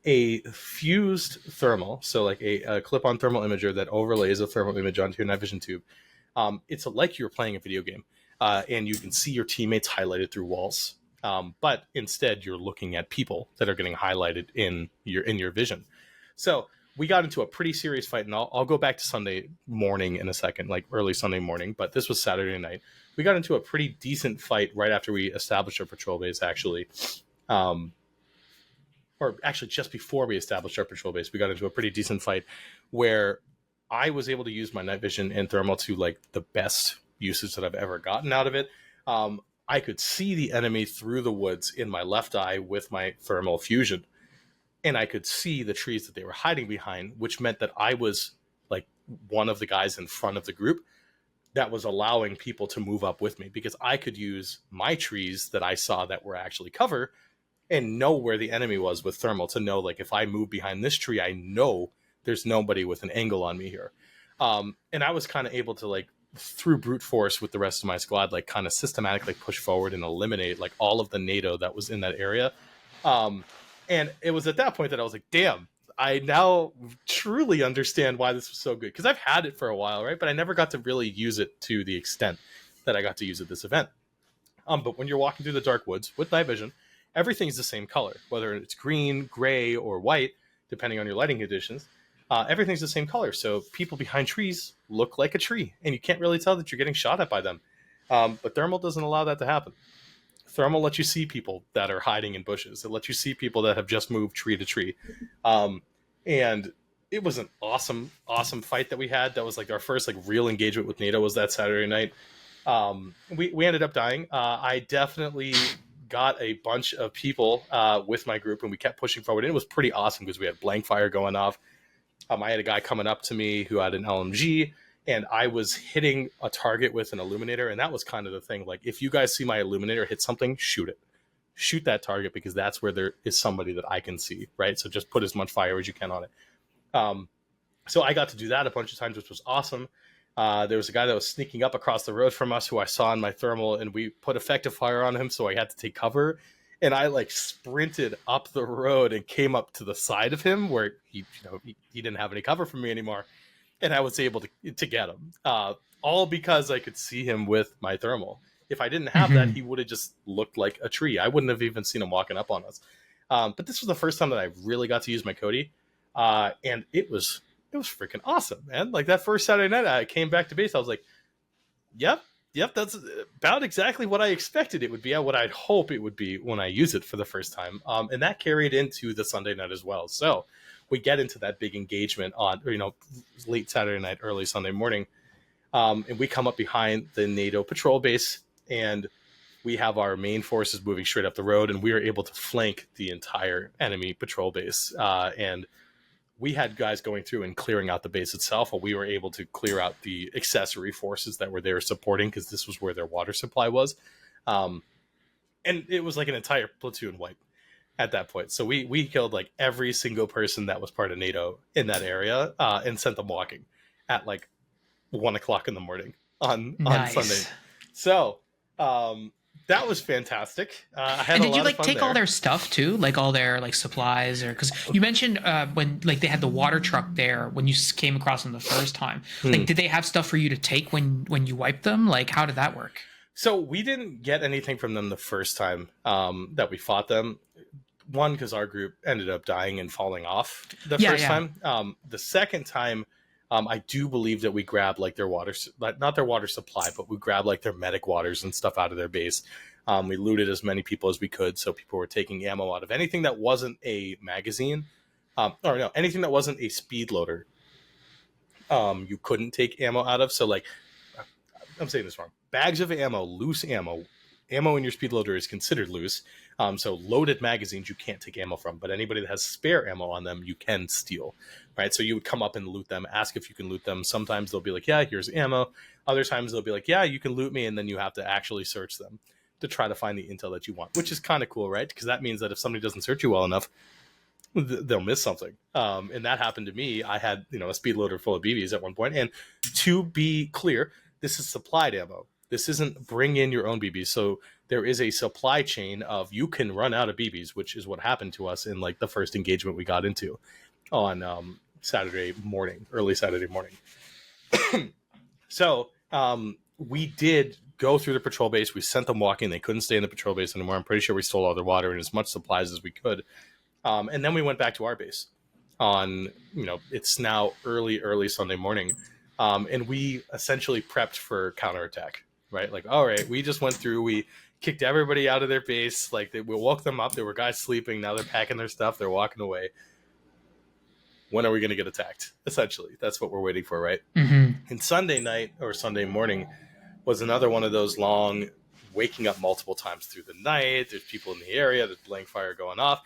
A fused thermal, so like a clip-on thermal imager that overlays a thermal image onto your night vision tube. It's like you're playing a video game. And you can see your teammates highlighted through walls. But instead, you're looking at people that are getting highlighted in your vision. So we got into a pretty serious fight, and I'll go back to Sunday morning in a second, like early Sunday morning. But this was Saturday night. We got into a pretty decent fight right after we established our patrol base, actually. Or actually just before we established our patrol base, we got into a pretty decent fight where I was able to use my night vision and thermal to like the best usage that I've ever gotten out of it. I could see the enemy through the woods in my left eye with my thermal fusion, and I could see the trees that they were hiding behind, which meant that I was like one of the guys in front of the group that was allowing people to move up with me, because I could use my trees that I saw that were actually cover and know where the enemy was with thermal to know, like, if I move behind this tree, I know there's nobody with an angle on me here. And I was kind of able to like through brute force with the rest of my squad, like kind of systematically push forward and eliminate like all of the NATO that was in that area. And it was at that point that I was like, damn, I now truly understand why this was so good, because I've had it for a while, right? But I never got to really use it to the extent that I got to use at this event. But when you're walking through the dark woods with night vision, everything's the same color, whether it's green, gray, or white, depending on your lighting conditions. Everything's the same color. So people behind trees look like a tree, and you can't really tell that you're getting shot at by them. But thermal doesn't allow that to happen. Thermal lets you see people that are hiding in bushes. It lets you see people that have just moved tree to tree. And it was an awesome, awesome fight that we had. That was like our first like real engagement with NATO was that Saturday night. We ended up dying. I definitely got a bunch of people with my group, and we kept pushing forward. And it was pretty awesome because we had blank fire going off. I had a guy coming up to me who had an LMG, and I was hitting a target with an illuminator. And that was kind of the thing. Like, if you guys see my illuminator hit something, shoot it. Shoot that target, because that's where there is somebody that I can see, right? So just put as much fire as you can on it. So I got to do that a bunch of times, which was awesome. There was a guy that was sneaking up across the road from us who I saw in my thermal, and we put effective fire on him, so I had to take cover. And I like sprinted up the road and came up to the side of him where he didn't have any cover from me anymore, and I was able to get him. All because I could see him with my thermal. If I didn't have that, he would have just looked like a tree. I wouldn't have even seen him walking up on us. But this was the first time that I really got to use my Cody, and it was freaking awesome, man. Like, that first Saturday night, I came back to base. I was like, yep, that's about exactly what I expected it would be, what I'd hope it would be when I use it for the first time. And that carried into the Sunday night as well. So we get into that big engagement on, late Saturday night, early Sunday morning. And we come up behind the NATO patrol base, and we have our main forces moving straight up the road, and we were able to flank the entire enemy patrol base. And we had guys going through and clearing out the base itself, while we were able to clear out the accessory forces that were there supporting, because this was where their water supply was. And it was like an entire platoon wipe at that point. So we killed like every single person that was part of NATO in that area, and sent them walking at like 1 o'clock in the morning on Sunday. So that was fantastic. And did you like take all their stuff too, like all their like supplies, or because you mentioned when like they had the water truck there when you came across them the first time, like did they have stuff for you to take when you wiped them? Like, how did that work? So we didn't get anything from them the first time that we fought them. One, because our group ended up dying and falling off the first time. The second time, I do believe that we grabbed like their water, not their water supply, but we grabbed like their medic waters and stuff out of their base. We looted as many people as we could. So people were taking ammo out of anything that wasn't a magazine, anything that wasn't a speed loader. You couldn't take ammo out of. So like, I'm saying this wrong. Bags of ammo, loose ammo in your speed loader is considered loose. So loaded magazines you can't take ammo from, but anybody that has spare ammo on them you can steal, right? So you would come up and loot them, ask if you can loot them. Sometimes they'll be like, yeah, here's ammo. Other times they'll be like, yeah, you can loot me, and then you have to actually search them to try to find the intel that you want, which is kind of cool, right? Because that means that if somebody doesn't search you well enough, they'll miss something. And that happened to me. I had a speed loader full of BBs at one point, and to be clear, this is supplied ammo. This isn't bring in your own BBs. So there is a supply chain of you can run out of BBs, which is what happened to us in like the first engagement we got into on Saturday morning, early Saturday morning. So we did go through the patrol base. We sent them walking. They couldn't stay in the patrol base anymore. I'm pretty sure we stole all their water and as much supplies as we could. And then we went back to our base on, it's now early Sunday morning. And we essentially prepped for counterattack, right? Like, all right, we just went through, we kicked everybody out of their base. Like, we woke them up. There were guys sleeping. Now they're packing their stuff. They're walking away. When are we going to get attacked? Essentially, that's what we're waiting for, right? Mm-hmm. And Sunday night or Sunday morning was another one of those long waking up multiple times through the night. There's people in the area. There's blank fire going off.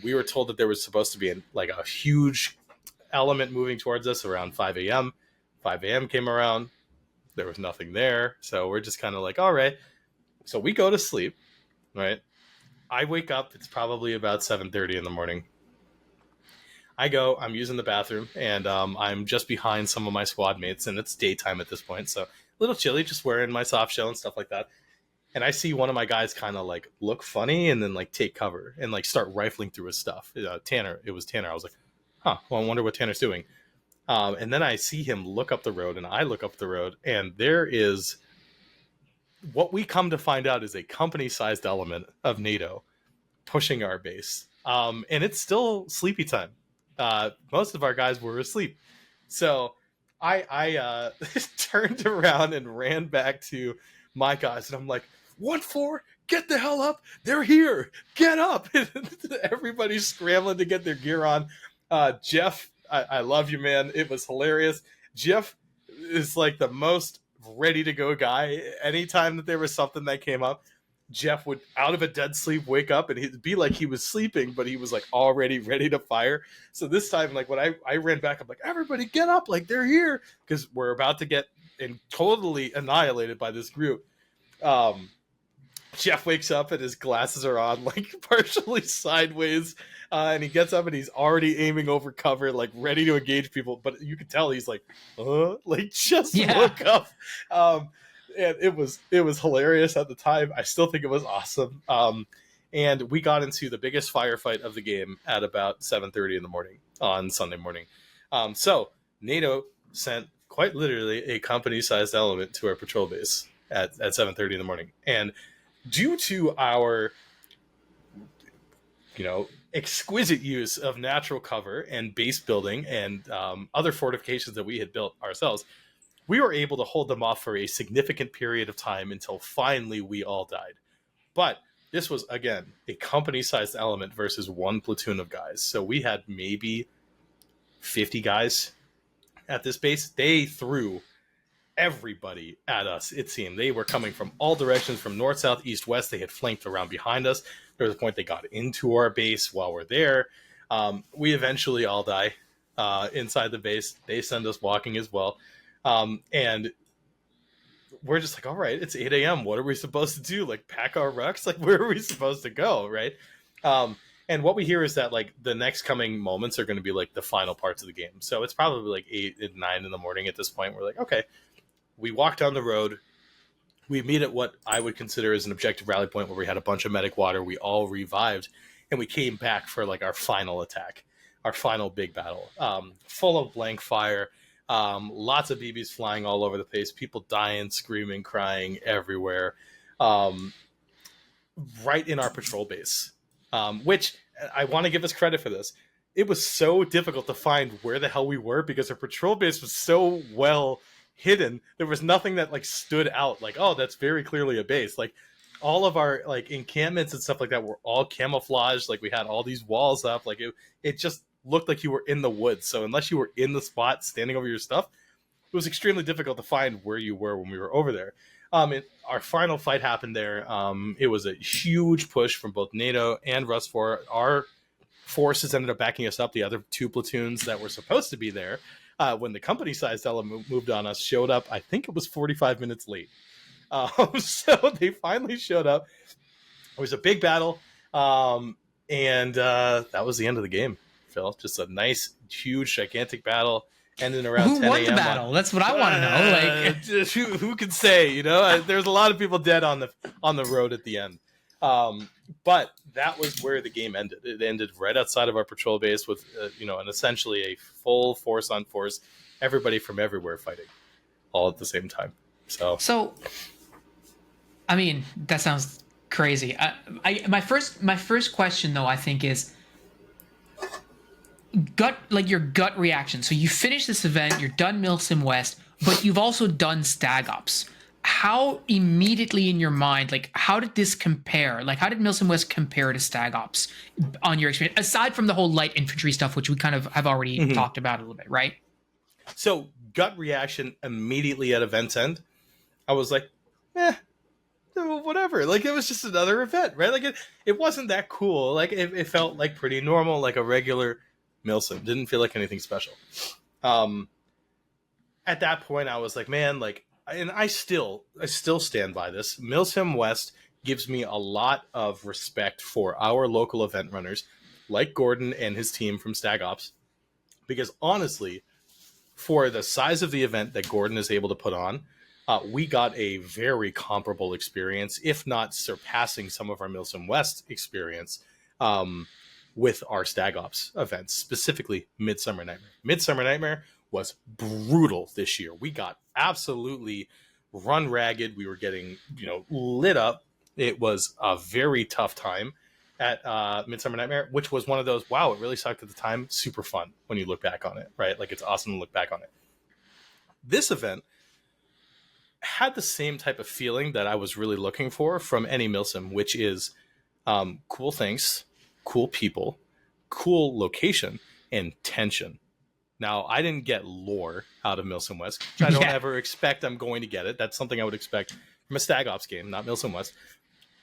We were told that there was supposed to be a huge element moving towards us around 5 a.m. 5 a.m. came around. There was nothing there. So we're just kind of like, all right. So we go to sleep, right? I wake up. It's probably about 7:30 in the morning. I'm using the bathroom, and I'm just behind some of my squad mates, and it's daytime at this point, so a little chilly, just wearing my soft shell and stuff like that. And I see one of my guys kind of like look funny and then like take cover and like start rifling through his stuff. Tanner, it was Tanner. I was like, huh, well, I wonder what Tanner's doing. And then I see him look up the road, and I look up the road, and there is what we come to find out is a company-sized element of NATO pushing our base. And it's still sleepy time. Most of our guys were asleep. So I turned around and ran back to my guys, and I'm like, 1-4, get the hell up. They're here. Get up. Everybody's scrambling to get their gear on. Jeff, I love you, man. It was hilarious. Jeff is like the most ready to go guy. Anytime that there was something that came up, Jeff would, out of a dead sleep, wake up, and he'd be like he was sleeping, but he was like already ready to fire. So this time, like when I ran back, I'm like, everybody get up, like they're here, because we're about to get totally annihilated by this group. Jeff wakes up and his glasses are on, like partially sideways, and he gets up and he's already aiming over cover, like ready to engage people. But you can tell he's like, like just woke up. And it was hilarious at the time. I still think it was awesome. And we got into the biggest firefight of the game at about 7:30 in the morning on Sunday morning. So NATO sent quite literally a company-sized element to our patrol base at 7:30 in the morning. And due to our, exquisite use of natural cover and base building and other fortifications that we had built ourselves, we were able to hold them off for a significant period of time until finally we all died. But this was, again, a company-sized element versus one platoon of guys. So we had maybe 50 guys at this base. They threw everybody at us, it seemed. They were coming from all directions, from north, south, east, west. They had flanked around behind us. There was a point they got into our base while we're there. We eventually all die inside the base. They send us walking as well. And we're just like, all right, it's 8 a.m. What are we supposed to do? Like, pack our rucks? Like, where are we supposed to go, right? And what we hear is that, like, the next coming moments are going to be, like, the final parts of the game. So it's probably, like, 8 and 9 in the morning at this point. We're like, okay. We walk down the road. We meet at what I would consider as an objective rally point where we had a bunch of medic water. We all revived, and we came back for, like, our final attack, our final big battle, full of blank fire. Lots of BBs flying all over the place, people dying, screaming, crying everywhere, right in our patrol base, which I want to give us credit for this. It was so difficult to find where the hell we were because our patrol base was so well hidden. There was nothing that like stood out like, oh, that's very clearly a base. Like all of our like encampments and stuff like that were all camouflaged. Like we had all these walls up. Like it just looked like you were in the woods. So unless you were in the spot standing over your stuff, it was extremely difficult to find where you were when we were over there. Our final fight happened there. It was a huge push from both NATO and Rust 4. Our forces ended up backing us up. The other two platoons that were supposed to be there when the company-sized element moved on us showed up. I think it was 45 minutes late. So they finally showed up. It was a big battle. And that was the end of the game. Phil, just a nice, huge, gigantic battle ending around 10 a.m. Who won the battle? That's what I want to know. Like, who can say? You know, there's a lot of people dead on the road at the end. But that was where the game ended. It ended right outside of our patrol base with, and essentially a full force on force, everybody from everywhere fighting, all at the same time. So, I mean, that sounds crazy. My first question though, I think is your gut reaction. So you finish this event, you're done Milsim West, but you've also done StagOps. How immediately in your mind, like, how did this compare? Like, how did Milsim West compare to StagOps on your experience, aside from the whole light infantry stuff, which we kind of have already talked about a little bit, right? So gut reaction immediately at event's end, I was like, whatever. Like, it was just another event, right? Like, it wasn't that cool. Like, it felt like pretty normal, like a regular Milsim. Didn't feel like anything special. At that point, I was like, man, like, and I still stand by this. Milsim West gives me a lot of respect for our local event runners, like Gordon and his team from StagOps, because honestly, for the size of the event that Gordon is able to put on, we got a very comparable experience, if not surpassing some of our Milsim West experience, with our StagOps events, specifically Midsummer Nightmare. Midsummer Nightmare was brutal this year. We got absolutely run ragged. We were getting, lit up. It was a very tough time at Midsummer Nightmare, which was one of those, wow, it really sucked at the time. Super fun when you look back on it, right? Like, it's awesome to look back on it. This event had the same type of feeling that I was really looking for from any Milsim, which is cool things, cool people, cool location, and tension. Now, I didn't get lore out of Milsim West, which I don't ever expect I'm going to get it. That's something I would expect from a StagOps game, not Milsim West.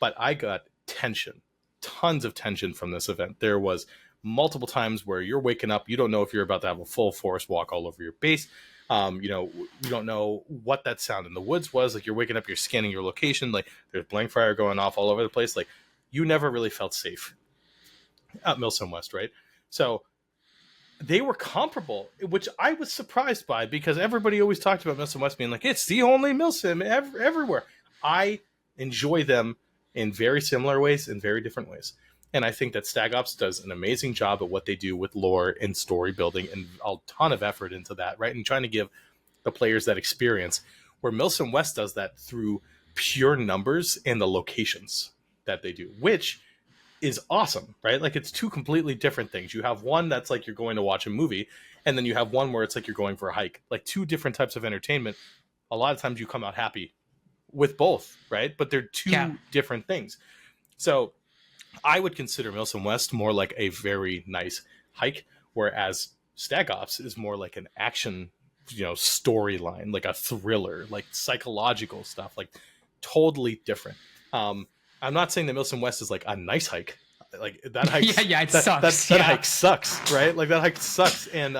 But I got tension, tons of tension from this event. There was multiple times where you're waking up, you don't know if you're about to have a full force walk all over your base. You don't know what that sound in the woods was. Like, you're waking up, you're scanning your location. Like, there's blank fire going off all over the place. Like, you never really felt safe at Milsim West, right? So they were comparable, which I was surprised by, because everybody always talked about Milsim West being like, it's the only Milsim everywhere. I enjoy them in very similar ways, in very different ways. And I think that StagOps does an amazing job at what they do with lore and story building, and a ton of effort into that, right? And trying to give the players that experience, where Milsim West does that through pure numbers and the locations that they do, which is awesome, right? Like, it's two completely different things. You have one that's like you're going to watch a movie, and then you have one where it's like you're going for a hike. Like, two different types of entertainment. A lot of times you come out happy with both, right? But they're two different things. So I would consider Milsim West more like a very nice hike, whereas StagOps is more like an action, storyline, like a thriller, like psychological stuff, like totally different. I'm not saying that Milsim West is like a nice hike. Like, that hike, it sucks. That hike sucks, right? Like, that hike sucks, and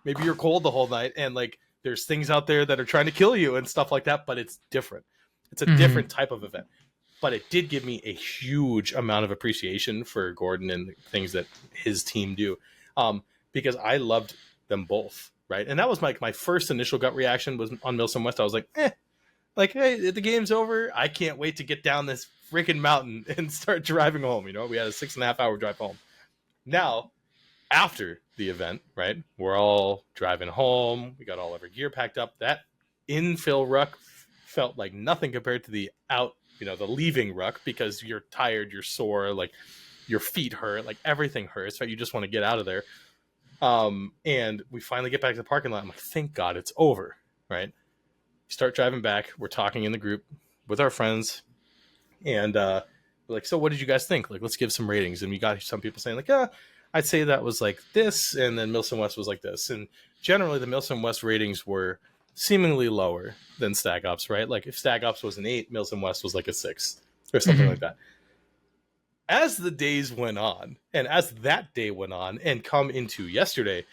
maybe you're cold the whole night, and like, there's things out there that are trying to kill you and stuff like that. But it's different. It's a different type of event. But it did give me a huge amount of appreciation for Gordon and the things that his team do, because I loved them both, right? And that was my first initial gut reaction was on Milsim West. I was like, like, hey, the game's over. I can't wait to get down this freaking mountain and start driving home. We had a 6.5 hour drive home. Now, after the event, right, we're all driving home. We got all of our gear packed up. That infill ruck felt like nothing compared to the the leaving ruck, because you're tired, you're sore, like, your feet hurt, like, everything hurts, right? You just want to get out of there. And we finally get back to the parking lot. I'm like, thank God it's over, right? Start driving back. We're talking in the group with our friends, and we're like, so what did you guys think? Like, let's give some ratings. And we got some people saying like, I'd say that was like this, and then Milsim West was like this. And generally the Milsim West ratings were seemingly lower than StagOps, right? Like, if StagOps was an 8, Milsim West was like a 6 or something like that. As the days went on, and as that day went on and come into yesterday,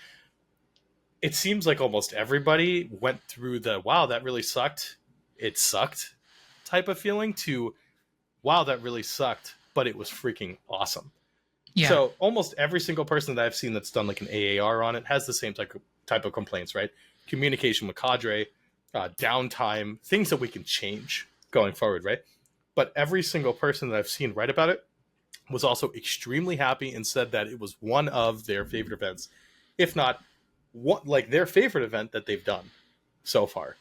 it seems like almost everybody went through the, wow, that really sucked, it sucked type of feeling, to, wow, that really sucked, but it was freaking awesome. Yeah. So almost every single person that I've seen that's done like an AAR on it has the same type of complaints, right? Communication with cadre, downtime, things that we can change going forward, right? But every single person that I've seen write about it was also extremely happy and said that it was one of their favorite events, if not like their favorite event that they've done so far.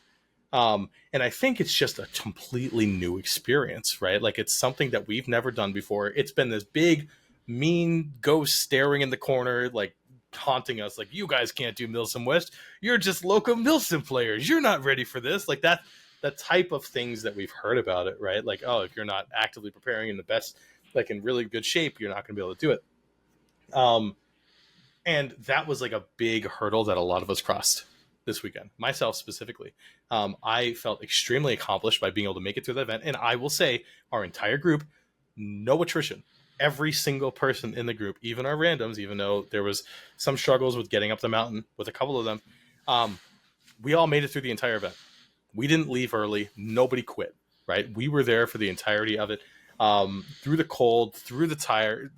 And I think it's just a completely new experience, right? Like, it's something that we've never done before. It's been this big, mean ghost staring in the corner, like, haunting us, like, you guys can't do Milsim West, you're just local Milsim players, you're not ready for this, like, that the type of things that we've heard about it, right? Like, oh, if you're not actively preparing in the best, like, in really good shape, you're not going to be able to do it. And that was like a big hurdle that a lot of us crossed this weekend, myself specifically. I felt extremely accomplished by being able to make it through the event, and I will say our entire group, no attrition. Every single person in the group, even our randoms, even though there was some struggles with getting up the mountain with a couple of them, we all made it through the entire event. We didn't leave early. Nobody quit, right? We were there for the entirety of it, through the cold, through the tired,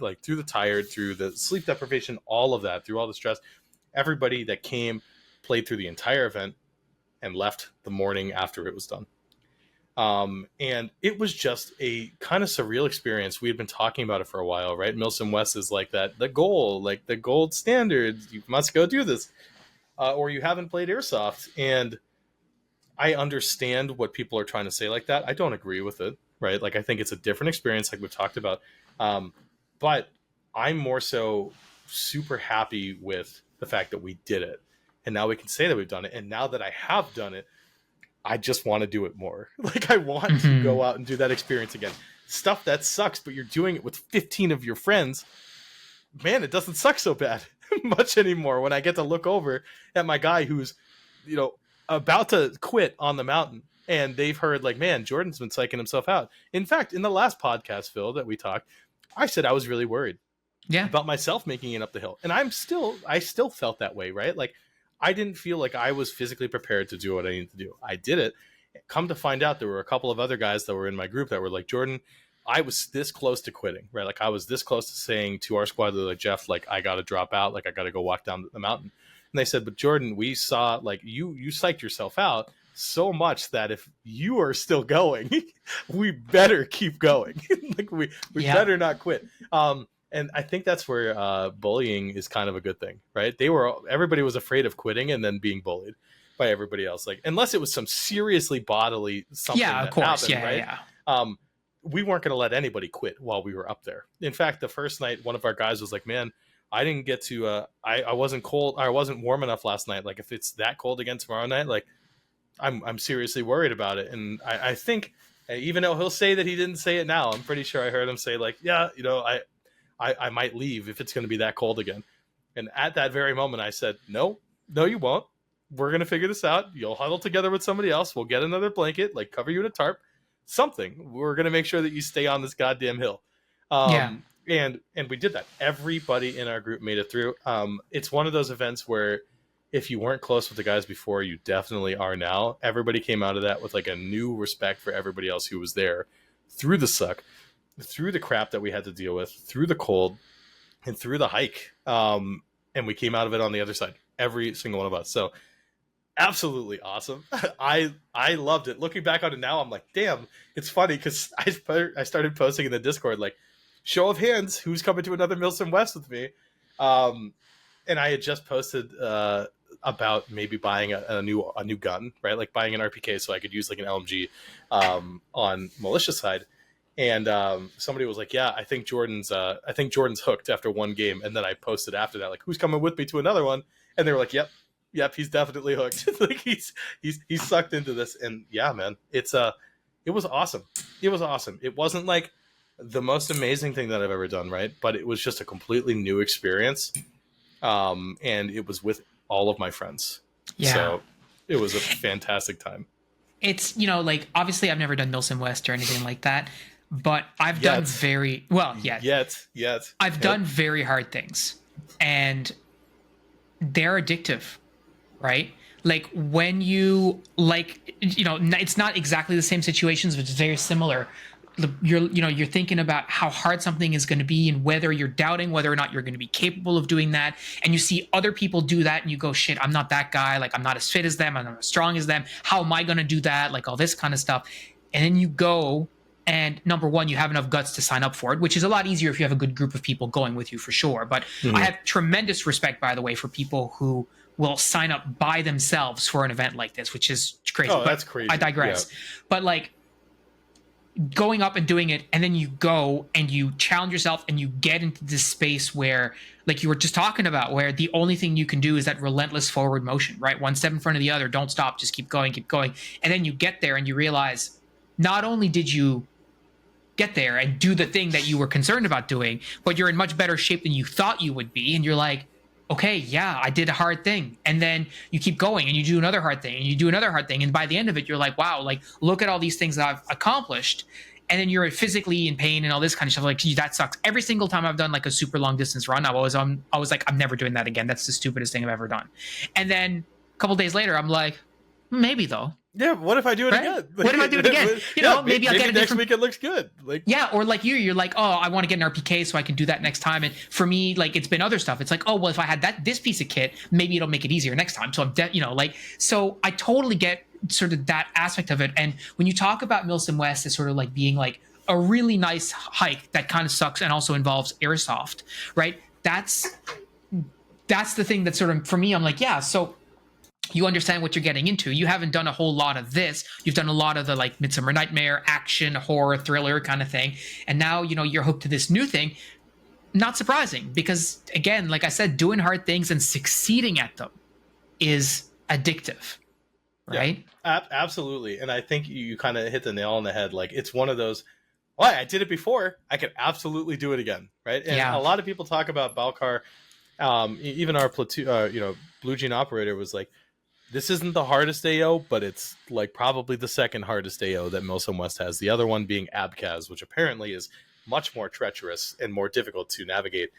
through the sleep deprivation, all of that, through all the stress. everybody that came played through the entire event and left the morning after it was done. And it was just a kind of surreal experience. We had been talking about it for a while, right? Milsim West is like that, the goal, like the gold standard. You must go do this, or you haven't played airsoft. And I understand what people are trying to say like that. I don't agree with it, right? Like, I think it's a different experience, like we've talked about. But I'm more so super happy with the fact that we did it. And now we can say that we've done it. And now that I have done it, I just want to do it more. Like, I want to go out and do that experience again. Stuff that sucks, but you're doing it with 15 of your friends. Man, it doesn't suck so bad much anymore when I get to look over at my guy who's, you know, about to quit on the mountain. And they've heard, like, man, Jordan's been psyching himself out. In fact, in the last podcast, Phil, that we talked, I said I was really worried about myself making it up the hill. And I still felt that way, right? Like, I didn't feel like I was physically prepared to do what I needed to do. I did it. Come to find out, there were a couple of other guys that were in my group that were like, Jordan, I was this close to quitting, right? Like, I was this close to saying to our squad, like, Jeff, like, I got to drop out. Like, I got to go walk down the mountain. And they said, but Jordan, we saw, like, you psyched yourself out so much that if you are still going, we better keep going. Like, we better not quit. And I think that's where bullying is kind of a good thing, right? Everybody was afraid of quitting and then being bullied by everybody else. Like, unless it was some seriously bodily something that happened, right? We weren't going to let anybody quit while we were up there. In fact, the first night, one of our guys was like, man, I didn't get to, I wasn't cold. I wasn't warm enough last night. Like, if it's that cold again tomorrow night, like, I'm seriously worried about it. And I think, even though he'll say that he didn't say it now, I'm pretty sure I heard him say, like, yeah, you know, I might leave if it's going to be that cold again. And at that very moment, I said, no, you won't. We're going to figure this out. You'll huddle together with somebody else. We'll get another blanket, like, cover you in a tarp, something. We're going to make sure that you stay on this goddamn hill. And we did that. Everybody in our group made it through. It's one of those events where if you weren't close with the guys before, you definitely are now. Everybody came out of that with, like, a new respect for everybody else who was there through the suck, through the crap that we had to deal with, through the cold, and through the hike. And we came out of it on the other side, every single one of us. So absolutely awesome. I loved it. Looking back on it now, I'm like, damn, it's funny because I started posting in the Discord, like, show of hands, who's coming to another Milsim West with me? And I had just posted about maybe buying a new gun, right? Like, buying an RPK so I could use, like, an LMG on militia side. And somebody was like, yeah, I think Jordan's hooked after one game. And then I posted after that, like, who's coming with me to another one? And they were like, yep, he's definitely hooked. Like, he's sucked into this. And yeah, man, it was awesome. It was awesome. It wasn't like the most amazing thing that I've ever done, right? But it was just a completely new experience. And it was with all of my friends. Yeah. So it was a fantastic time. It's, you know, like, obviously I've never done Milsim West or anything like that, but I've done very well. I've done very hard things, and they're addictive, right? Like, when you, like, you know, it's not exactly the same situations, but it's very similar. You're thinking about how hard something is going to be, and whether you're doubting whether or not you're going to be capable of doing that. And you see other people do that, and you go, shit, I'm not that guy. Like, I'm not as fit as them. I'm not as strong as them. How am I going to do that? Like, all this kind of stuff. And then you go, and number one, you have enough guts to sign up for it, which is a lot easier if you have a good group of people going with you, for sure. But I have tremendous respect, by the way, for people who will sign up by themselves for an event like this, which is crazy. Oh, that's crazy. I digress. Yeah. But, like, going up and doing it, and then you go and you challenge yourself and you get into this space where, like you were just talking about, where the only thing you can do is that relentless forward motion, right? One step in front of the other, don't stop, just keep going. And then you get there and you realize, not only did you get there and do the thing that you were concerned about doing, but you're in much better shape than you thought you would be. And you're like, okay, yeah, I did a hard thing. And then you keep going and you do another hard thing and you do another hard thing. And by the end of it, you're like, wow, like, look at all these things that I've accomplished. And then you're physically in pain and all this kind of stuff. Like, gee, that sucks. Every single time I've done, like, a super long distance run, I was like, I'm never doing that again. That's the stupidest thing I've ever done. And then a couple days later, I'm like, maybe though. Yeah, what if I do it Right? again? What if I do it again? Maybe I'll get a next different. week it looks good. Like, Yeah, or like you're like, oh, I want to get an RPK so I can do that next time. And for me, like it's been other stuff. It's like, oh, well, if I had this piece of kit, maybe it'll make it easier next time. So so I totally get sort of that aspect of it. And when you talk about Milsim West as sort of like being like a really nice hike that kind of sucks and also involves airsoft, right? That's the thing that sort of for me, I'm like, yeah, so you understand what you're getting into. You haven't done a whole lot of this. You've done a lot of the like Midsummer Nightmare, action, horror, thriller kind of thing. And now, you're hooked to this new thing. Not surprising because, again, like I said, doing hard things and succeeding at them is addictive, right? Yeah, absolutely. And I think you kind of hit the nail on the head. Like, it's one of those, well, I did it before. I could absolutely do it again, right? And a lot of people talk about Balkar. Even our platoon, Blue Jean operator was like, this isn't the hardest AO, but it's like probably the second hardest AO that Milsim West has. The other one being Abkhaz, which apparently is much more treacherous and more difficult to navigate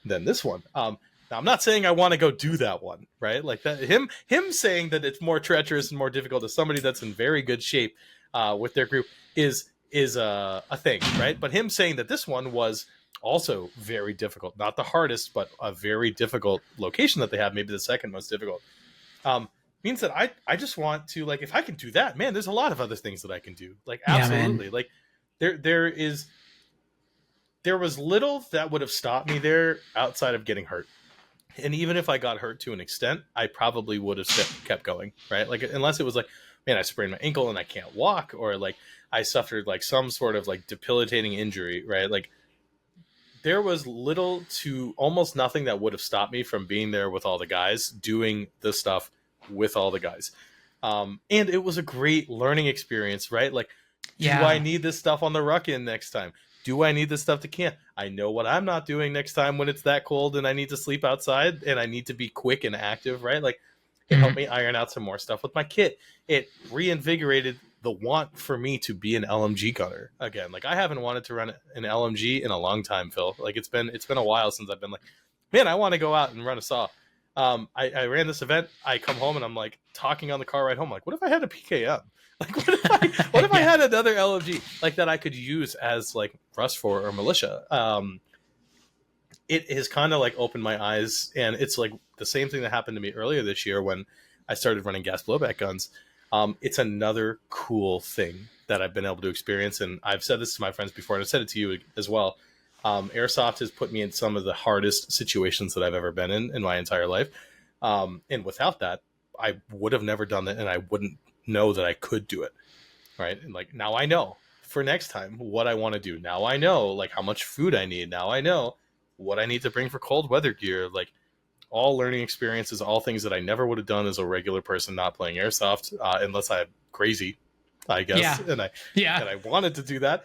than this one. Now, I'm not saying I want to go do that one, right? Like that, him saying that it's more treacherous and more difficult as somebody that's in very good shape with their group is a thing, right? But him saying that this one was also very difficult, not the hardest, but a very difficult location that they have, maybe the second most difficult. Means that I just want to, like, if I can do that, man, there's a lot of other things that I can do. Like, absolutely. Like there was little that would have stopped me there outside of getting hurt. And even if I got hurt to an extent, I probably would have kept going, right? Like, unless it was like, man, I sprained my ankle and I can't walk, or like I suffered like some sort of like debilitating injury, right? Like, there was little to almost nothing that would have stopped me from being there with all the guys, doing the stuff with all the guys. And it was a great learning experience, right? Like, do I need this stuff on the ruck-in next time? Do I need this stuff to camp? I know what I'm not doing next time when it's that cold and I need to sleep outside and I need to be quick and active, right? Like, it helped me iron out some more stuff with my kit. It reinvigorated the want for me to be an LMG gunner again. Like, I haven't wanted to run an LMG in a long time, Phil. Like, it's been a while since I've been like, man, I want to go out and run a saw. I ran this event. I come home and I'm like talking on the car ride home. Like, what if I had a PKM? Like, what if I had another LMG like that I could use as like Rust for or militia? It has kind of like opened my eyes, and it's like the same thing that happened to me earlier this year when I started running gas blowback guns. It's another cool thing that I've been able to experience, and I've said this to my friends before, and I've said it to you as well. Airsoft has put me in some of the hardest situations that I've ever been in my entire life. And without that, I would have never done it, and I wouldn't know that I could do it. Right. And like, now I know for next time what I want to do. Now I know like how much food I need. Now I know what I need to bring for cold weather gear. Like, all learning experiences, all things that I never would have done as a regular person not playing airsoft, unless I'm crazy, I guess. Yeah. And I wanted to do that.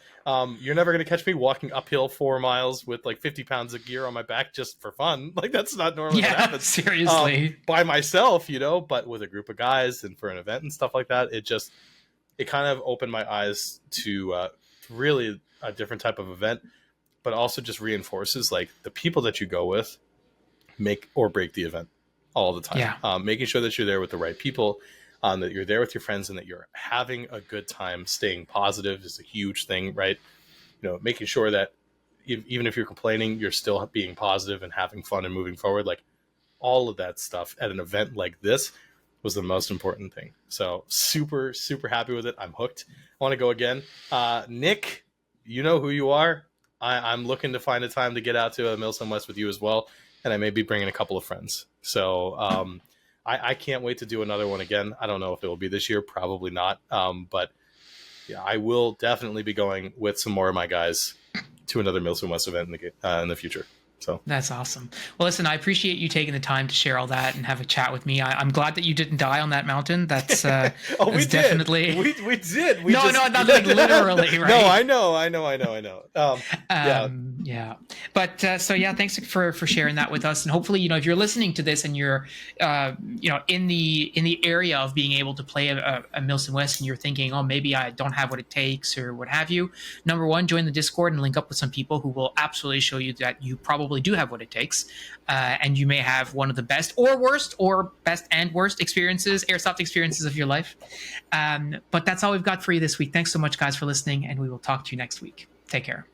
You're never going to catch me walking uphill 4 miles with like 50 pounds of gear on my back just for fun. Like, that's not normally what happens. Seriously. By myself, but with a group of guys and for an event and stuff like that, it kind of opened my eyes to really a different type of event, but also just reinforces like the people that you go with make or break the event all the time. Yeah. Making sure that you're there with the right people, that you're there with your friends, and that you're having a good time. Staying positive is a huge thing, right? Making sure that even if you're complaining, you're still being positive and having fun and moving forward. Like, all of that stuff at an event like this was the most important thing. So super, super happy with it. I'm hooked. I want to go again. Nick, you know who you are. I'm looking to find a time to get out to Milsim West with you as well. And I may be bringing a couple of friends. So I can't wait to do another one again. I don't know if it will be this year. Probably not. But yeah, I will definitely be going with some more of my guys to another Milsim West event in the future. So that's awesome. Well, listen, I appreciate you taking the time to share all that and have a chat with me. I'm glad that you didn't die on that mountain. That's we definitely did. We did. No, not like literally, right? No, I know. Yeah. But so yeah, thanks for sharing that with us. And hopefully, if you're listening to this and you're in the area of being able to play a Milsim West and you're thinking, oh, maybe I don't have what it takes or what have you. Number one, join the Discord and link up with some people who will absolutely show you that you probably probably do have what it takes, and you may have one of the best or worst, or best and worst airsoft experiences of your life. But that's all we've got for you this week. Thanks so much, guys, for listening, and we will talk to you next week. Take care.